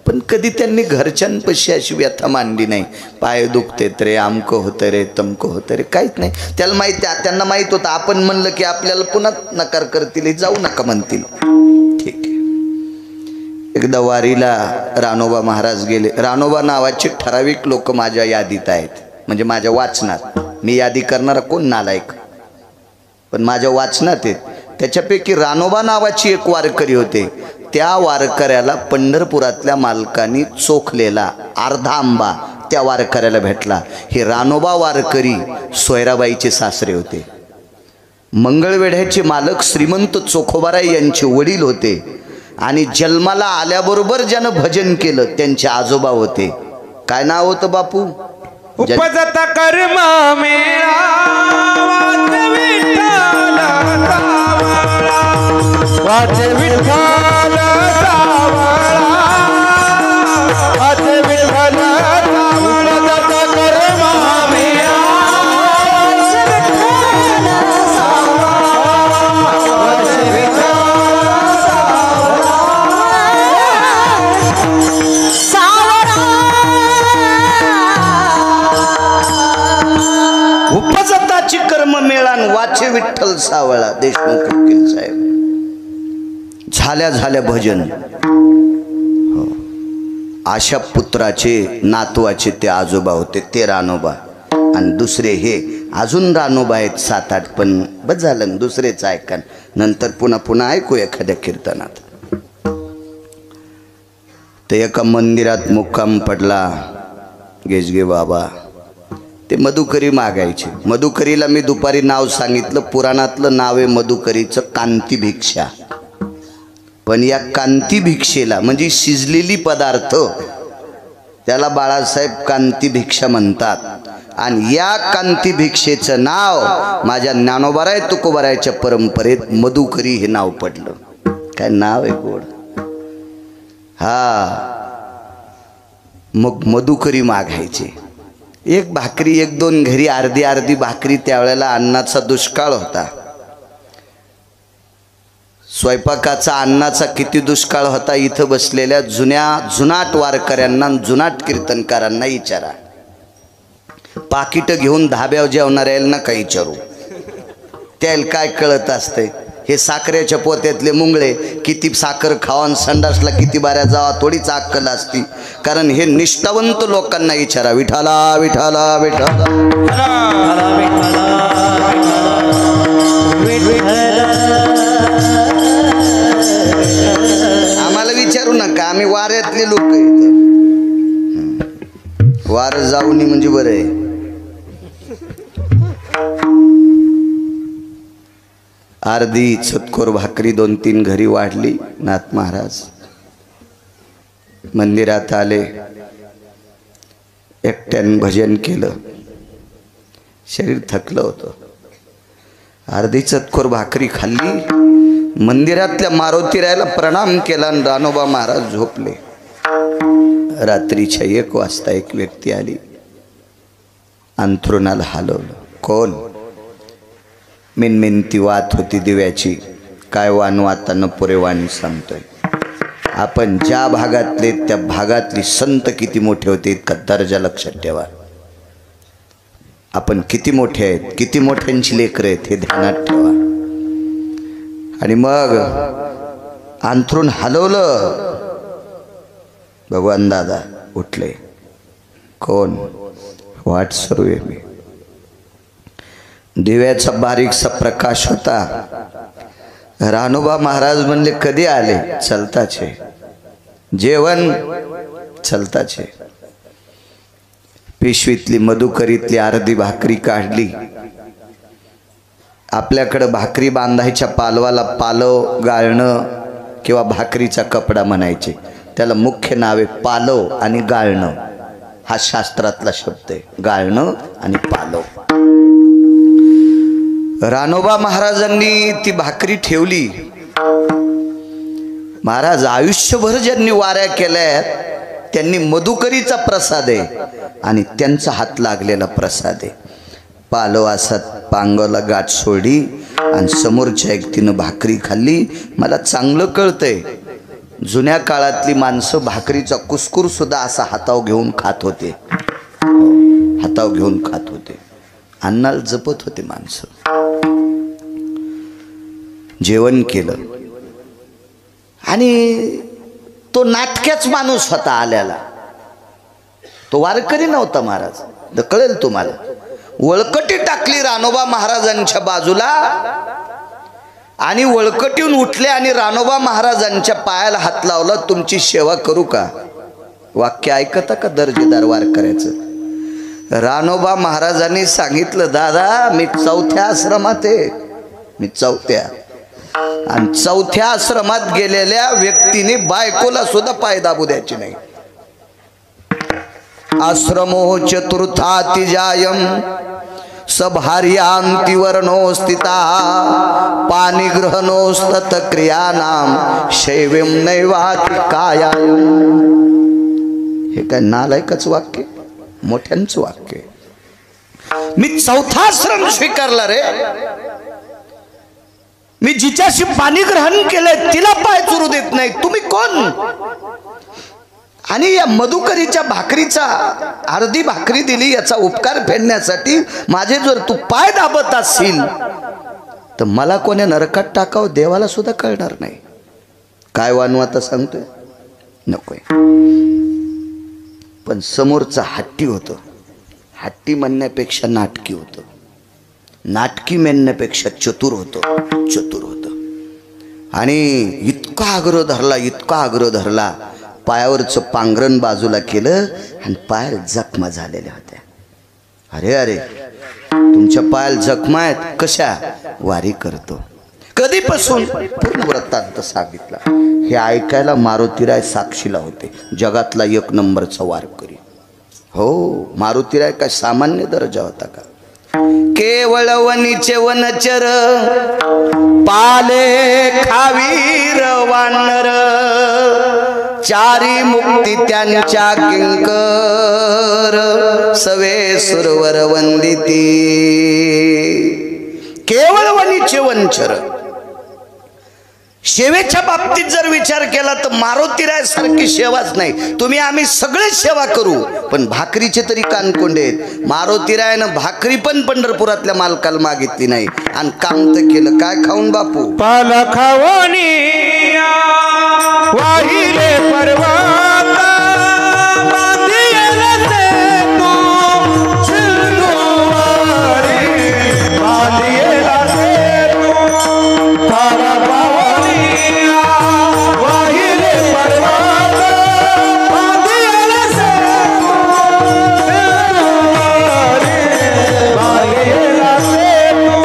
[SPEAKER 2] पण कधी त्यांनी घरच्यांपाशी अशी व्यथा मांडली नाही. पाय दुखतेत रे, आमकं होतं रे, तमकं होतं रे, काहीच नाही. त्याला माहिती, त्यांना माहित होतं आपण म्हणलं की आपल्याला पुन्हा नकार करतील, जाऊ नका म्हणतील. ठीक आहे. एकदा वारीला रानोबा महाराज गेले. रानोबा नावाचे ठराविक लोक माझ्या यादीत आहेत, म्हणजे माझ्या वाचनात. मी यादी करणारा कोण नालायक, पण माझ्या वाचनात आहेत. त्याच्यापैकी रानोबा नावाची एक वारकरी होते. त्या वारकऱ्याला पंढरपुरातल्या मालकांनी चोखलेला अर्धा आंबा त्या वारकऱ्याला भेटला. हे रानोबा वारकरी सोयराबाईचे सासरे होते. मंगळवेढ्याचे मालक श्रीमंत चोखोबाराय यांचे वडील होते. आणि जन्माला आल्याबरोबर ज्यानं भजन केलं त्यांचे आजोबा होते. काय नाव होतं बापू?
[SPEAKER 3] उपजता कर्म मेरा वाच विठ्ठल सावळा, वाच विठ्ठल सावळा, वाच विठ्ठल सावळा. उपजता कर्म मेरा वाच विठ्ठल
[SPEAKER 2] विठ्ठल सावळा देशमुख वकील साहेब. झाल्या भजन. हो. अशा पुत्राचे नातवाचे ते आजोबा होते, ते रानोबा. आणि दुसरे हे अजून रानोबा आहेत 7-8, पण बस झालं दुसरेच ऐका. नंतर पुन्हा ऐकू एखाद्या कीर्तनात. ते एका मंदिरात मुक्काम पडला गेजगे बाबा. ते मधुकरी मागायचे. मधुकरीला मी दुपारी नाव सांगितलं, पुराणातलं नाव आहे मधुकरीचं कांती भिक्षा. पण या कांती भिक्षेला म्हणजे शिजलेली पदार्थ त्याला बाळासाहेब कांती भिक्षा म्हणतात. आणि या कांती भिक्षेचं नाव माझ्या ज्ञानोबाराय तुकोबारायच्या परंपरेत मधुकरी हे नाव पडलं. काय नाव आहे गोड. हा मग मधुकरी मागायचे. एक भाकरी 1-2 घरी अर्धी भाकरी. त्यावेळेला अन्नाचा दुष्काळ होता. स्वयंपाकाचा अन्नाचा किती दुष्काळ होता इथं बसलेल्या जुनाट वारकऱ्यांना, जुनाट कीर्तनकारांना विचारा. पाकिट घेऊन धाब्यावर जेवणाऱ्याला नका विचारू, त्याला काय कळत असते. हे साखरेच्या पोत्यातले मुंगळे किती साखर खावा, संडासला किती बाऱ्या जावा थोडीच अक्कल असती. कारण हे निष्ठावंत लोकांना विचारा. विठाला विठाला विठाला आम्हाला विचारू नका, आम्ही वाऱ्यातले लोक आहेत. वार जाऊनी म्हणजे बरं आहे. अर्धी चतकोर भाकरी 2-3 घरी वाढली. नाथ महाराज मंदिरात आले, एकट्यानं भजन केलं. शरीर थकलं होतं. अर्धी चतकोर भाकरी खाल्ली, मंदिरातल्या मारुतीरायाला प्रणाम केला आणि रानोबा महाराज झोपले. रात्रीच्या 1 वाजता एक व्यक्ती आली, अंथरुणाला हलवलं. कोण? मिनमिनती वात होती दिव्याची. काय वातानं पुरे वाणी सांगतोय. आपण ज्या भागातले त्या भागातली संत किती मोठे होते इतका दर्जा लक्षात ठेवा. आपण किती मोठे आहेत, किती मोठ्यांची लेकरं आहेत हे ध्यानात ठेवा. आणि मग अंथरूण हलवलं. भगवान दादा उठले. कोण? वाट सुरू आहे मी. दिव्याचा बारीकसा प्रकाश होता. रानोबा महाराज म्हणले कधी आले? चलताचे. जेवण? चलताचे. पिशवीतली मधुकरीतली अर्धी भाकरी काढली. आपल्याकडे भाकरी बांधायच्या पालवाला पालव गाळणं किंवा भाकरीचा कपडा म्हणायचे. त्याला मुख्य नाव आहे पालव आणि गाळणं. हा शास्त्रातला शब्द आहे, गाळणं आणि पालव. रानोबा महाराजांनी ती भाकरी ठेवली. महाराज आयुष्यभर ज्यांनी वाऱ्या केल्यात त्यांनी मधुकरीचा प्रसाद आहे आणि त्यांचा हात लागलेला प्रसाद आहे. पालव असा पांगवला गाठ सोडली आणि समोरच्या व्यक्तीनं भाकरी खाल्ली. मला चांगलं कळतंय जुन्या काळातली माणसं भाकरीचा कुस्कूर सुद्धा असा हाताव घेऊन खात होते. हाताव घेऊन खात होते. अन्नाला जपत होते माणसं. जेवण केलं आणि तो नाटक्याच माणूस होता आल्याला. तो वारकरी नव्हता महाराज, कळेल तुम्हाला. वळकटी टाकली रानोबा महाराजांच्या बाजूला आणि वळकटीहून उठले आणि रानोबा महाराजांच्या पायाला हात लावला. तुमची सेवा करू का? वाक्य ऐकता का दर्जेदार वारकऱ्याचं? रानोबा महाराजांनी सांगितलं, दादा मी 4थ्या आश्रमात आहे. मी 4थ्या. आणि 4थ्या आश्रमात गेलेल्या व्यक्तीने बायकोला सुद्धा पाय दाबू द्यायची नाही. आश्रमो चतुर्थाति जायम सभार्यांति वर्णो स्थिता पानिग्रहणोस्तत क्रियानाम शैवम नैवाति कायायम. हे काय नालायकच वाक्य, मोठ्यांचं वाक्य. मी 4था आश्रम स्वीकारला रे. मी जिच्याशी पाणी ग्रहण केलंय तिला पाय चुरू देत नाही. तुम्ही कोण? आणि या मधुकरीच्या भाकरीचा अर्धी भाकरी दिली याचा उपकार फेडण्यासाठी माझे जर तू पाय दाबत असशील तर मला कोण्या नरकात टाकावं देवाला सुद्धा कळणार नाही. काय वानू आता सांगतोय नकोय. पण समोरचा हट्टी होतो. हट्टी म्हणण्यापेक्षा नाटकी होतो. नाटकी म्हणण्यापेक्षा चतुर होतो. चतुर होतो. आणि इतका आग्रह धरला पायावरचं पांघरण बाजूला केलं आणि पायाला जखमा झालेल्या होत्या. अरे तुमच्या पायाला जखमा आहेत कशा? वारी करतो. कधीपासून? पूर्ण वृत्तांत सांगितला. हे ऐकायला मारुतीराय साक्षीला होते. जगातला 1 नंबरचा वारकरी. हो, मारुतीराय काय सामान्य दर्जा होता का? केवळ वनीचे वनचर पाले खावीर वानर चारी मुक्ती त्यांच्या किंकर सवे सुरवर वंदिती. केवळ वनीचे वनचर. सेवेच्या बाबतीत जर विचार केला तर मारुतीराय सारखी सेवाच नाही. तुम्ही आम्ही सगळे सेवा करू पण भाकरीचे तरी कानकोंडे आहेत. मारुतीरायनं भाकरी पण पंढरपुरातल्या मालकाला मागितली नाही आणि काम तर केलं. काय खाऊन बापू?
[SPEAKER 3] पाला खावणी वाहिले पर्वत बांधिले ते तू सिंधुवारी बांधिले ते तू पाला खावणी वाहिले पर्वत बांधिले ते तू सिंधुवारी बांधिले ते तू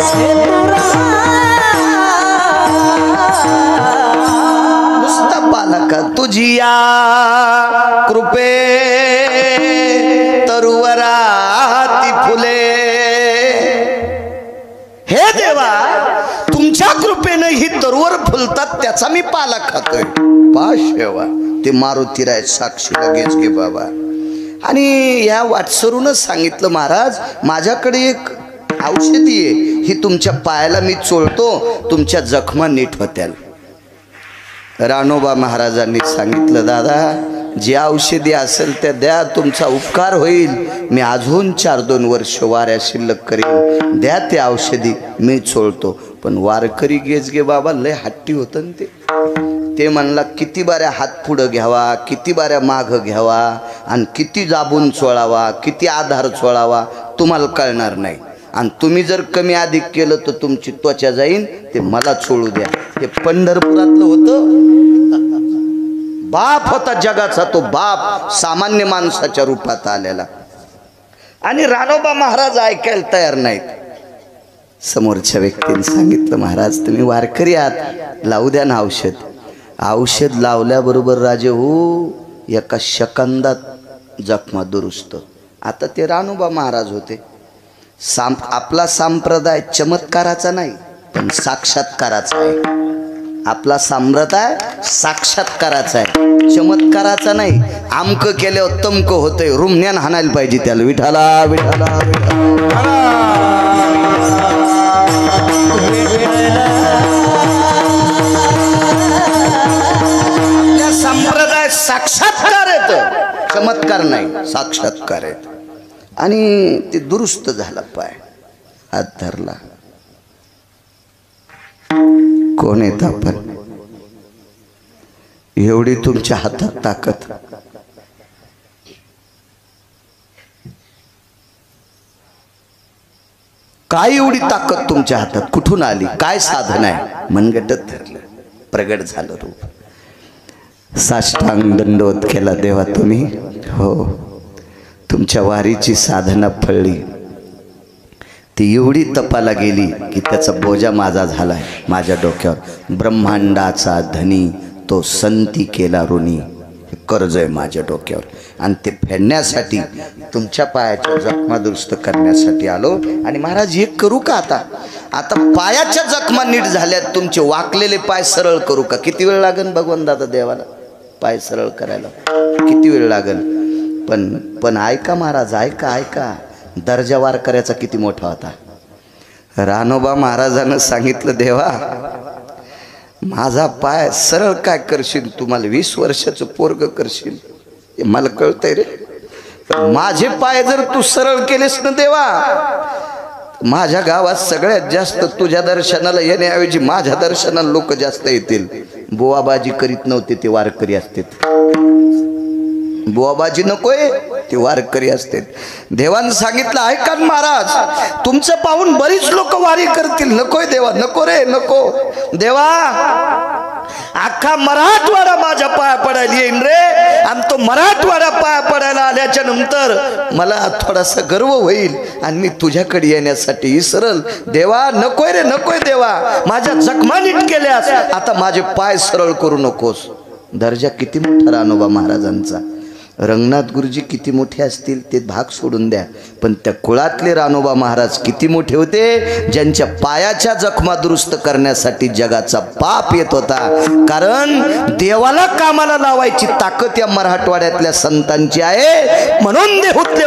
[SPEAKER 2] तुझिया कृपे तरुवराती फुले. हे देवा तुमच्या कृपेनं ही तरुवर फुलतात त्याचा मी पाला खातोय. पाशेवा ते मारुतीराय साक्षी लगेच घे बाबा. आणि या वाटसरूनच सांगितलं महाराज माझ्याकडे एक औषधी आहे. ही तुमच्या पायाला मी चोळतो तुमच्या जखमा नीट होत्याल. रानोबा महाराजांनी सांगितलं दादा जी औषधी असेल त्या द्या. तुमचा उपकार होईल. मी अजून 4-2 वर्ष वाऱ्या शिल्लक करीन. द्या ते औषधी मी चोळतो. पण वारकरी गेजगे बाबा लय हट्टी होतं ते. ते म्हणला किती बाऱ्या हात पुढं घ्यावा किती बाऱ्या मागं घ्यावा आणि किती दाबून चोळावा किती आधार चोळावा तुम्हाला कळणार नाही. आणि तुम्ही जर कमी अधिक केलं तर तुमची त्वचा जाईन. ते मला चोळू द्या. ते पंढरपुरातलं होतं. बाप होता जगाचा तो बाप सामान्य माणसाच्या रूपात आलेला. आणि रानोबा महाराज ऐकायला तयार नाहीत. समोरच्या व्यक्तीने सांगितलं महाराज तुम्ही वारकरी आहात लावू द्या ना औषध. औषध लावल्याबरोबर राजे हो एका सेकंदात जखमा दुरुस्त. आता ते रानोबा महाराज होते. आपला संप्रदाय चमत्काराचा नाही पण साक्षात्काराचा आहे. आपला संप्रदाय साक्षात्काराचा आहे चमत्काराचा नाही. आमक केल्यावर तमक होतंय. रुमण्यान हाणायला पाहिजे त्याला. विठाला विठाला आपला संप्रदाय साक्षात्कार येत चमत्कार नाही साक्षात्कार येत. आणि ते दुरुस्त झाला. पाय हात धरला. कोण येत आपण? एवढी तुमच्या हातात ताकद. काय एवढी ताकद तुमच्या हातात कुठून आली? काय साधन आहे? मनगटत धरलं. प्रगट झालं रूप. साष्टांग दंडवत केला देवा तुम्ही. हो तुमच्या वारीची साधना फळली. ती एवढी तपाला गेली की त्याचा बोजा माझा झालाय माझ्या डोक्यावर. ब्रह्मांडाचा धनी तो संती केला ऋणी. हे कर्ज आहे माझ्या डोक्यावर. आणि ते फेडण्यासाठी तुमच्या पायाच्या जखमा दुरुस्त करण्यासाठी आलो. आणि महाराज एक करू का आता? आता पायाच्या जखमा नीट झाल्यात. तुमचे वाकलेले पाय सरळ करू का? किती वेळ लागेल भगवान दादा देवाला पाय सरळ करायला? किती वेळ लागेल? पण ऐका महाराज ऐका. दर्जा वारकऱ्याचा किती मोठा होता. रानोबा महाराजानं सांगितलं देवा माझा पाय सरळ काय करशील? तुम्हाला 20 वर्षाचं पोरग करशील हे मला कळतंय रे. माझे पाय जर तू सरळ केलेस ना देवा माझ्या गावात सगळ्यात जास्त तुझ्या दर्शनाला येण्याऐवजी माझ्या दर्शनाला लोक जास्त येतील. बुवाबाजी करीत नव्हते ते वारकरी असते. बुवाबाजी नकोय ते वारकरी असते. देवानं सांगितलं ऐका महाराज तुमचं पाहून बरीच लोक वारी करतील. नकोय देवा, नको रे नको. देवा अख्खा मराठवाडा माझ्या पाया पडायला येईन रे. आणि तो मराठवाडा पाया पडायला आल्याच्या नंतर मला थोडासा गर्व होईल आणि मी तुझ्याकडे येण्यासाठी इसरल. देवा नकोय रे नकोय. देवा माझ्या जखमा नीट केल्यास आता माझे पाय सरळ करू नकोस. दर्जा किती मोठा रानोबा महाराजांचा. रंगनाथ गुरुजी किती मोठे असतील ते भाग सोडून द्या, पण त्या कुळातले रानोबा महाराज किती मोठे होते, ज्यांच्या पायाच्या जखमा दुरुस्त करण्यासाठी जगाचा पाप येत होता. कारण देवाला कामाला लावायची ताकद या मराठवाड्यातल्या संतांची आहे. म्हणून देहुतले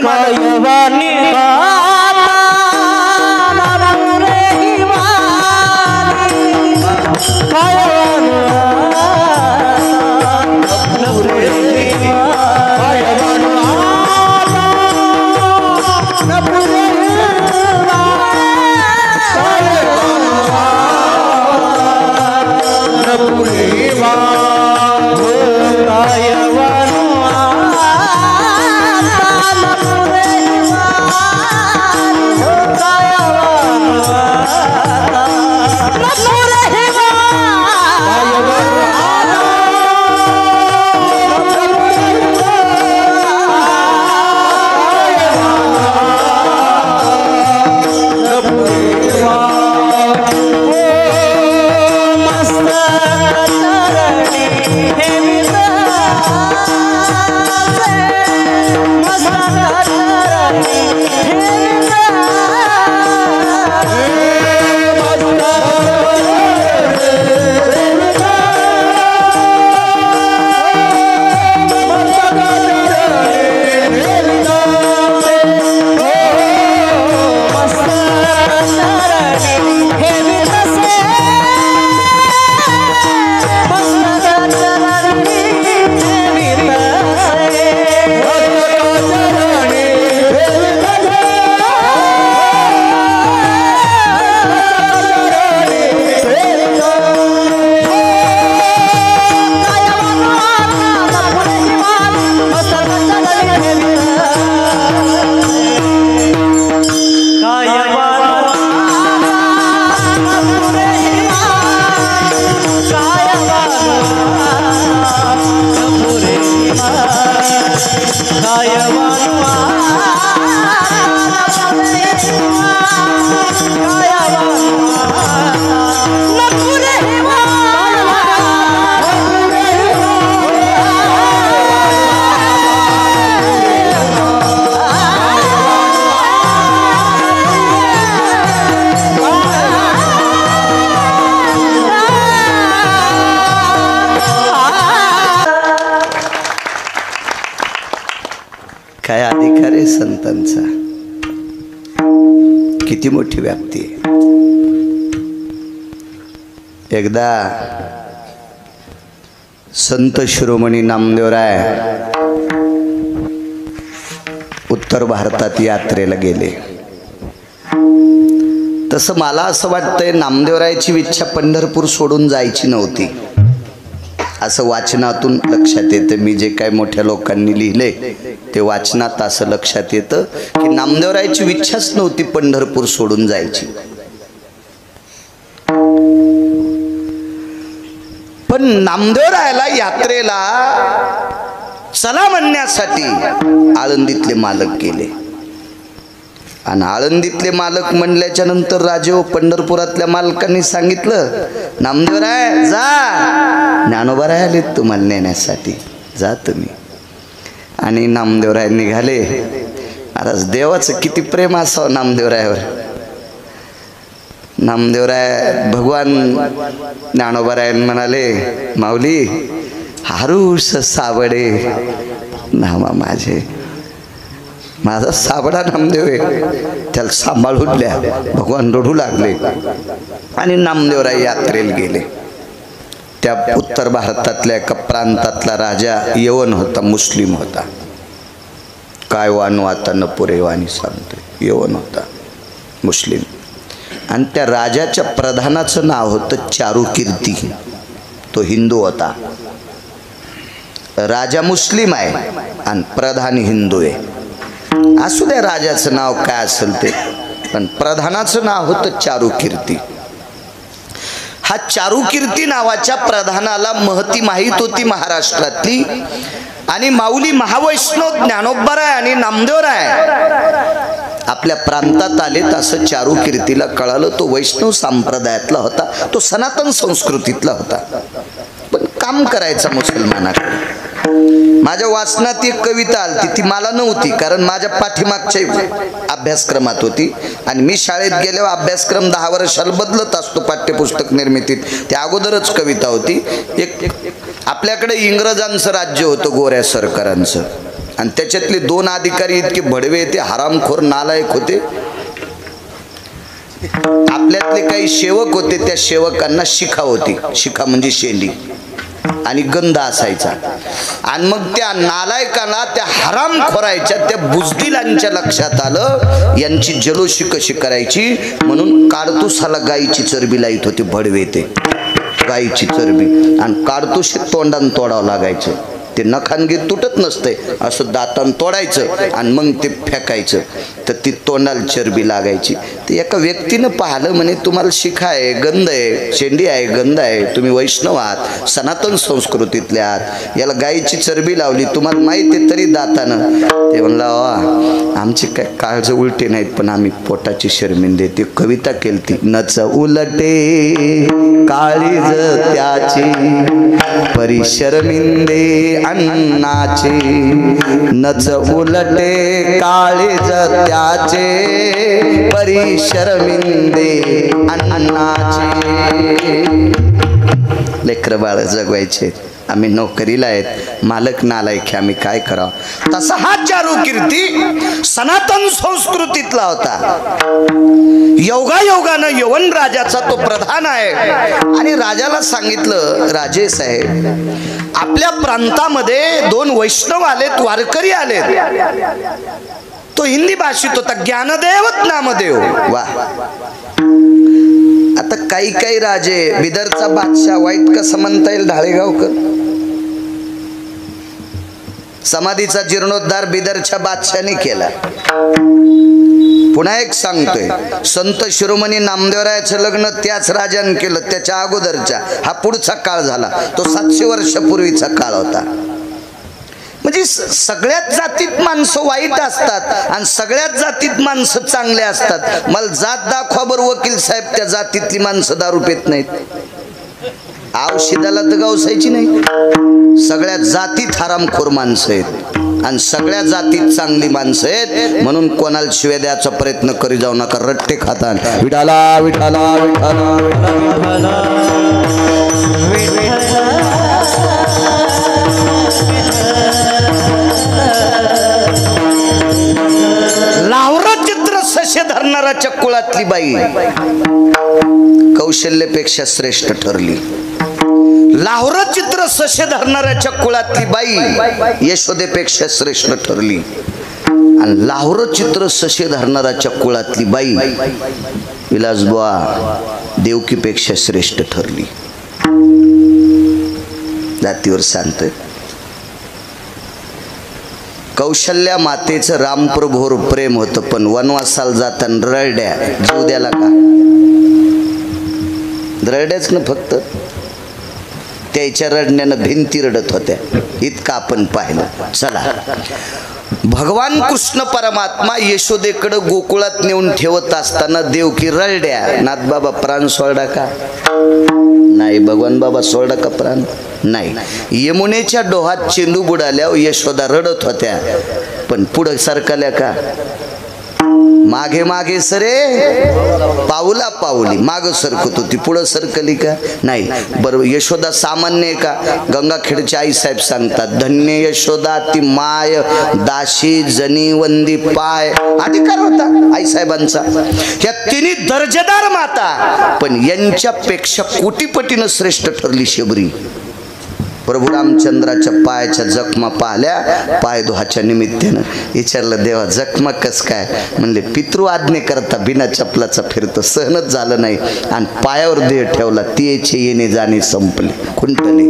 [SPEAKER 2] काय अधिकार आहे संतांचा. किती मोठी व्याप्ती आहे. एकदा संत शिरोमणी नामदेवराय उत्तर भारतात यात्रेला गेले. तसं मला असं वाटतंय नामदेवरायची इच्छा पंढरपूर सोडून जायची नव्हती, असं वाचनातून लक्षात येतं. मी जे काय मोठ्या लोकांनी लिहिले ते वाचनात असं लक्षात येतं की नामदेवरायची इच्छाच नव्हती पंढरपूर सोडून जायची. पण नामदेवरायला यात्रेला चला म्हणण्यासाठी आळंदीतले मालक गेले. आणि आळंदीतले मालक म्हणल्याच्या नंतर राजे पंढरपुरातल्या मालकांनी सांगितलं नामदेवराय जा, ज्ञानोबाराय आले तुम्हाला नेण्यासाठी, जा तुम्ही. आणि नामदेवराय निघाले. महाराज देवाचं किती प्रेम असावं नामदेवरायावर. नामदेवराय भगवान ज्ञानोबाराय म्हणाले माऊली हारूस साबडे नामा माझे. माझा साबडा नामदेव आहे, त्याला सांभाळून द्या. भगवान रडू लागले आणि नामदेवराय यात्रेला गेले. त्या उत्तर भारतातल्या एका प्रांतातला राजा यवन होता, मुस्लिम होता. काय वानू आता न पुरे वाणी सांगते. यवन होता. मुस्लिम. आणि त्या राजाच्या प्रधानाचं नाव होतं चारुकीर्ती. तो हिंदू होता. राजा मुस्लिम आहे आणि प्रधान हिंदू आहे. असू द्या राजाचं नाव काय असेल ते, पण प्रधानाचं नाव होतं चारुकीर्ती. हा चारुकीर्ती नावाच्या प्रधानाला महती माहीत होती महाराष्ट्रातली. आणि माऊली महावैष्णव ज्ञानोबराय आणि नामदेवराय आपल्या प्रांतात आलेत असं चारुकीर्तीला कळालं. तो वैष्णव संप्रदायातला होता, तो सनातन संस्कृतीतला होता, पण काम करायचा मुसलमानाकडे. माझ्या वाचनात एक कविता आलती, ती मला नव्हती कारण माझ्या पाठीमागच्या अभ्यासक्रमात होती. आणि मी शाळेत गेल्यावर अभ्यासक्रम 10 वर्षाला बदलत असतो पाठ्यपुस्तक निर्मितीत. त्या अगोदरच कविता होती. एक आपल्याकडे इंग्रजांचं राज्य होतं, गोऱ्या सरकारांचं. आणि त्याच्यातले 2 अधिकारी इतके भडवे ते हरामखोर नालायक होते. आपल्यातले काही सेवक होते, त्या सेवकांना शिखा होती. शिखा म्हणजे शेंडी आणि गंध असायचा. आणि मग त्या नालायकांना, त्या हरामखोरायच्या, त्या बुजदिलांच्या लक्षात आलं यांची जलोशी कशी करायची. म्हणून काडतुसाला गायीची चरबी लाईत होते भडवे ते, गायीची चरबी. आणि काडतुस तोंडान तोडावं लागायचं. ते नखानगी तुटत नसते, असं दातान तोडायचं आणि मग ते फेकायचं, तर ती तोंडाला चरबी लागायची. ते एका व्यक्तीनं पाहिलं, म्हणे तुम्हाला शिखा आहे, गंध आहे, शेंडी आहे, गंध आहे, तुम्ही वैष्णव आहात, सनातन संस्कृतीतले आहात, याला गायीची चरबी लावली, तुम्हाला माहिती आहे तरी दातानं. ते म्हणलं आमची काय काळज उलटे नाहीत, पण आम्ही पोटाची शर्मिंदे. ती कविता केलती. नच उलटे काळीज त्याची परी शर्मिंदे अन्नाचे, नच उलटे काळीज त्याचे परी शर्मिंदे अन्नाचे. लेकर बाळ जगवायचे, आम्ही नोकरीला आहेत, मालक नालायक, आम्ही काय करावं. तसा हा चारुकीर्ती सनातन संस्कृतीतला होता. योगायोगानं यवन राजाचा तो प्रधान आहे. आणि राजाला सांगितलं, राजे साहेब आपल्या प्रांतामध्ये 2 वैष्णव आलेत, वारकरी आलेत. तो हिंदी भाषित होता, ज्ञानदेव नामदेव. वा. आता काही राजे, बिदरचा बादशाह वाईट कसं म्हणता येईल ढाळेगावकर. समाधीचा जीर्णोद्धार बिदरच्या बादशाहाने केला. पुन्हा एक सांगतोय, संत शिरोमणी नामदेवरायाचं लग्न त्याच राजाने केलं, त्याच्या अगोदरच्या. हा पुढचा काळ झाला, तो 700 वर्षापूर्वीचा काळ होता. म्हणजे सगळ्याच जातीत माणसं वाईट असतात आणि सगळ्याच जातीत माणसं चांगले असतात. मला जात दाखवा बरं वकील साहेब, त्या जातीतली माणसं दारू पित नाहीत. औषधाला तर गवसायची नाही. सगळ्या जातीत हरामखोर माणसं आहेत आणि सगळ्या जातीत चांगली माणसं आहेत. म्हणून कोणाला शिव्या द्यायचा प्रयत्न करी जाऊ नका, रट्टे खातात. विठाला विठाला विठाला लावरं चित्र सशे धरणाऱ्याच्या कुळातली बाई कौशल्यापेक्षा श्रेष्ठ ठरली. लाहोरं चित्र सशे धरणाऱ्याच्या कुळातली बाई यशोदेपेक्षा श्रेष्ठ ठरली. आणि लाहोरं चित्र सशे धरणाऱ्याच्या कुळातली बाई विलासबुवा देवकीपेक्षा श्रेष्ठ ठरली. जातीवर सांगतोय. कौशल्या मातेचं रामप्रभूवर प्रेम होतं, पण वनवासाला जाताना रडड्या जीव द्याला का? रडड्याच ना फक्त. त्याच्या रडण्यानं भिंती रडत होत्या, इतकं आपण पाहिलं. चला, भगवान कृष्ण परमात्मा यशोदेकडं गोकुळात नेऊन ठेवत असताना देवकी रडड्या. नाथबाबा प्राण सोडा का? नाही. भगवान बाबा सोडा का प्राण? नाही. यमुनेच्या डोहात चेंडू बुडाल्या यशोदा रडत होत्या, पण पुढं सरकल्या का? मागे मागे सरे पाऊला पाऊली माग सरकत होती, पुढं सरकली का? नाही. बरोबर. यशोदा सामान्य आहे का? गंगाखेडचे आईसाहेब सांगतात, धन्य यशोदा ती माय दाशी जनी वंदी पाय. अधिकार होता आईसाहेबांचा. या तिन्ही दर्जेदार माता, पण यांच्यापेक्षा कोटीपटीनं श्रेष्ठ ठरली शबरी. प्रभू रामचंद्राच्या पायाच्या जखमा पाहिल्या, पाय धुवाच्या निमित्तानं. विचारलं देवा जखमा कस काय? म्हणले पितृ आज्ञे करता बिना चपलाचा फिरतो, सहनच झालं नाही आणि पायावर देह ठेवला. तिचे येणे जाणे संपले, खुंटले.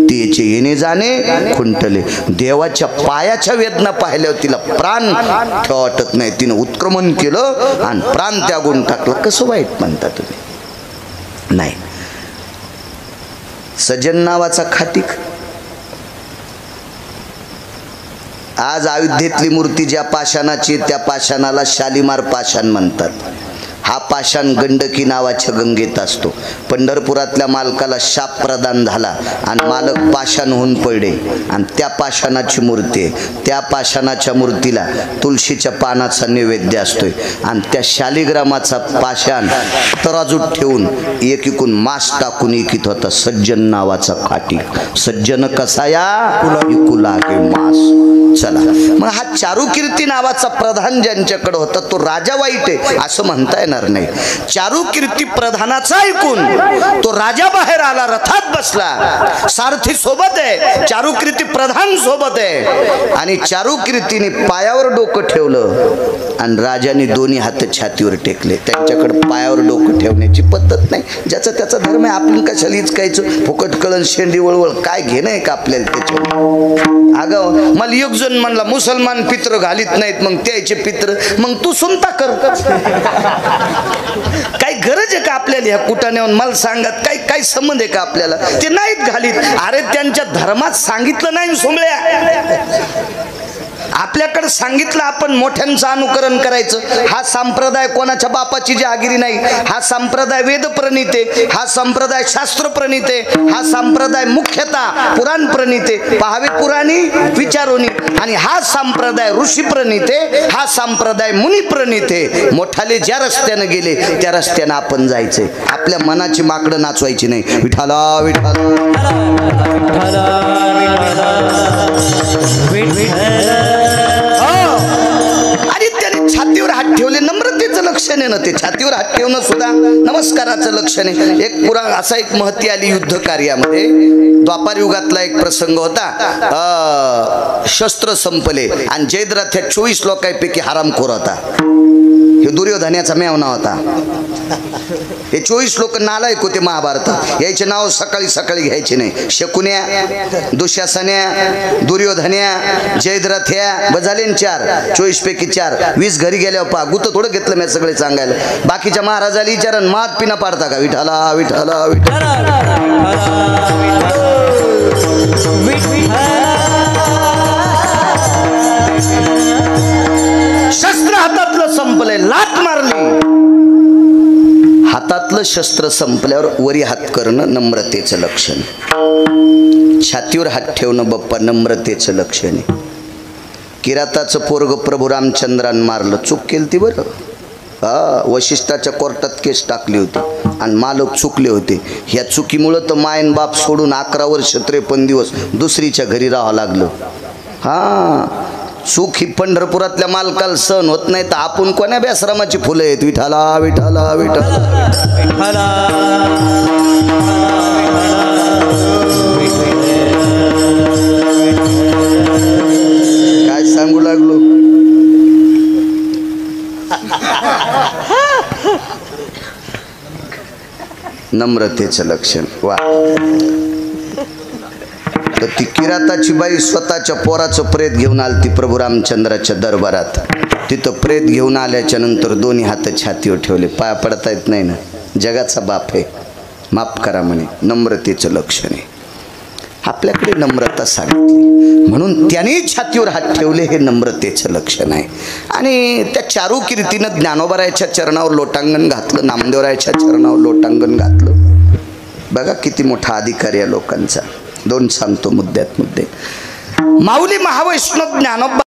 [SPEAKER 2] तिचे येणे जाणे खुंटले. देवाच्या पायाच्या वेदना पाहिल्यावर तिला प्राण ठेवा वाटत नाही. तिनं उत्क्रमण केलं आणि प्राण त्यागून टाकलं. कसं वाईट म्हणता तुम्ही? नाही. सज्जन नावाचा खाटीक. आज अयोध्येतली मूर्ती ज्या पाषाणाची त्या पाषाणाला शालिमार पाषाण म्हणतात. हा पाषाण गंडकी नावाच्या गंगेत असतो. पंढरपुरातल्या मालकाला शाप प्रदान झाला आणि मालक पाषाण होऊन पडले आणि त्या पाषाणाची मूर्ती आहे. त्या पाषाणाच्या मूर्तीला तुळशीच्या पानाचा नैवेद्य असतोय आणि त्या शालिग्रामाचा पाषाण तराजूत ठेवून एकीकून मास टाकून एकीत होता सज्जन नावाचा खाटीक. सज्जन कसा या इकू लागे मास. चला मग हा चारुकीर्ती नावाचा प्रधान ज्यांच्याकडे होता तो राजा वाईट आहे असं म्हणता येणार नाही. चारुकीर्ती प्रधानाचा ऐकून तो राजा बाहेर आला, रथात बसला, सारथी सोबत आहे, चारुकीर्ती प्रधान सोबत आहे आणि चारुकीर्तीने पायावर डोकं ठेवलं आणि राजाने दोन्ही हात छातीवर टेकले. त्यांच्याकडे पायावर डोकं ठेवण्याची पद्धत नाही. ज्याचा त्याचा धर्म आहे. आपण कशाला इचकायचं? फुकट कळण शेंडी वळवळ काय घेणं आहे का आपल्याला त्याच्यावर? अगं मला एक जण म्हणला मुसलमान पित्र घालीत नाहीत, मग त्याचे पित्र मग तू सुनता कर. काही गरज आहे का आपल्याला ह्या कुटाण्यावर? मला सांगत काही संबंध आहे का आपल्याला? ते नाहीत घालीत. अरे त्यांच्या धर्मात सांगितलं नाही सोमळ्या. आपल्याकडे सांगितलं आपण मोठ्यांचं अनुकरण करायचं. हा संप्रदाय कोणाच्या बापाची जहागिरी नाही. हा संप्रदाय वेद प्रणीत आहे. हा संप्रदाय शास्त्र प्रणीत आहे. हा संप्रदाय मुख्यतः पुराण प्रणीत आहे. पहावे पुराणी विचारोनी. आणि हा संप्रदाय ऋषी प्रणीत आहे. हा संप्रदाय मुनी प्रणीत आहे. मोठाले ज्या रस्त्याने गेले त्या रस्त्याने आपण जायचंय. आपल्या मनाची माकडं नाचवायची नाही. विठाला विठाला आणि त्याने छातीवर हात ठेवले. नम्रतेचं लक्षण आहे ना ते. छातीवर हात ठेवणं सुद्धा नमस्काराचं लक्षण आहे. एक पुराण असा एक महती आली युद्ध कार्यामध्ये. द्वापार युगातला एक प्रसंग होता. शस्त्र संपले आणि जयद्रथ ह्या 24 लोकांपैकी हरामखोर होता. हे दुर्योधनाचा मेवना होता. हे 24 लोक नालायक होते महाभारतात. याचे नाव सकाळी सकाळी घ्यायचे नाही. शकुन्या, दुःशासन्या, दुर्योधन्या, जयद्रथ्या बजाले 4. 24 पैकी 4. 20 घरी गेल्यावर पहा गुत थोडं घेतलं मी सगळे सांगायला. बाकीच्या महाराजाला विचारण मात पिना पाडता का? विठाला विठाला विठाला. शस्त्र हातातलं संपलंय. लात मारली. हातातलं शस्त्र संपल्यावर वरी हात करणं नम्रतेचं लक्षण. छातीवर हात ठेवणं बप्पा नम्रतेचं लक्षण आहे. किराताचं पोरग प्रभू रामचंद्रान मारलं. चूक केली ती बरं. वशिष्ठाच्या कोर्टात केस टाकली होती आणि मालक चुकले होते. ह्या चुकीमुळं तर मायन बाप सोडून 11 वर्ष 53 दिवस दुसरीच्या घरी राहावं लागलं. चूक ही पंढरपुरातल्या मालकाला सहन होत नाही तर आपण कोण्या बेसरामाची फुलं आहेत? विठाला विठाला विठाला. काय सांगू लागलो? नम्रतेचं लक्षण. वा. तर ती किराताची बाई स्वतःच्या पोराचं प्रेत घेऊन आलती प्रभू रामचंद्राच्या दरबारात. तिथं प्रेत घेऊन आल्याच्या नंतर दोन्ही हात छातीवर ठेवले. पाया पडता येत नाही ना. जगाचा बाप आहे, माफ करा म्हणे. नम्रतेचं लक्षण आहे. आपल्याकडे नम्रता सांगितली म्हणून त्याने छातीवर हात ठेवले. हे नम्रतेचं लक्षण आहे. आणि त्या चारुकीर्तीनं ज्ञानोबरायाच्या चरणावर लोटांगण घातलं, नामदेवरायाच्या चरणावर लोटांगण घातलं. बघा किती मोठा अधिकार या लोकांचा. 2 सांगतो मुद्द्यात मुद्दे. माऊली महावैष्णव ज्ञानोबा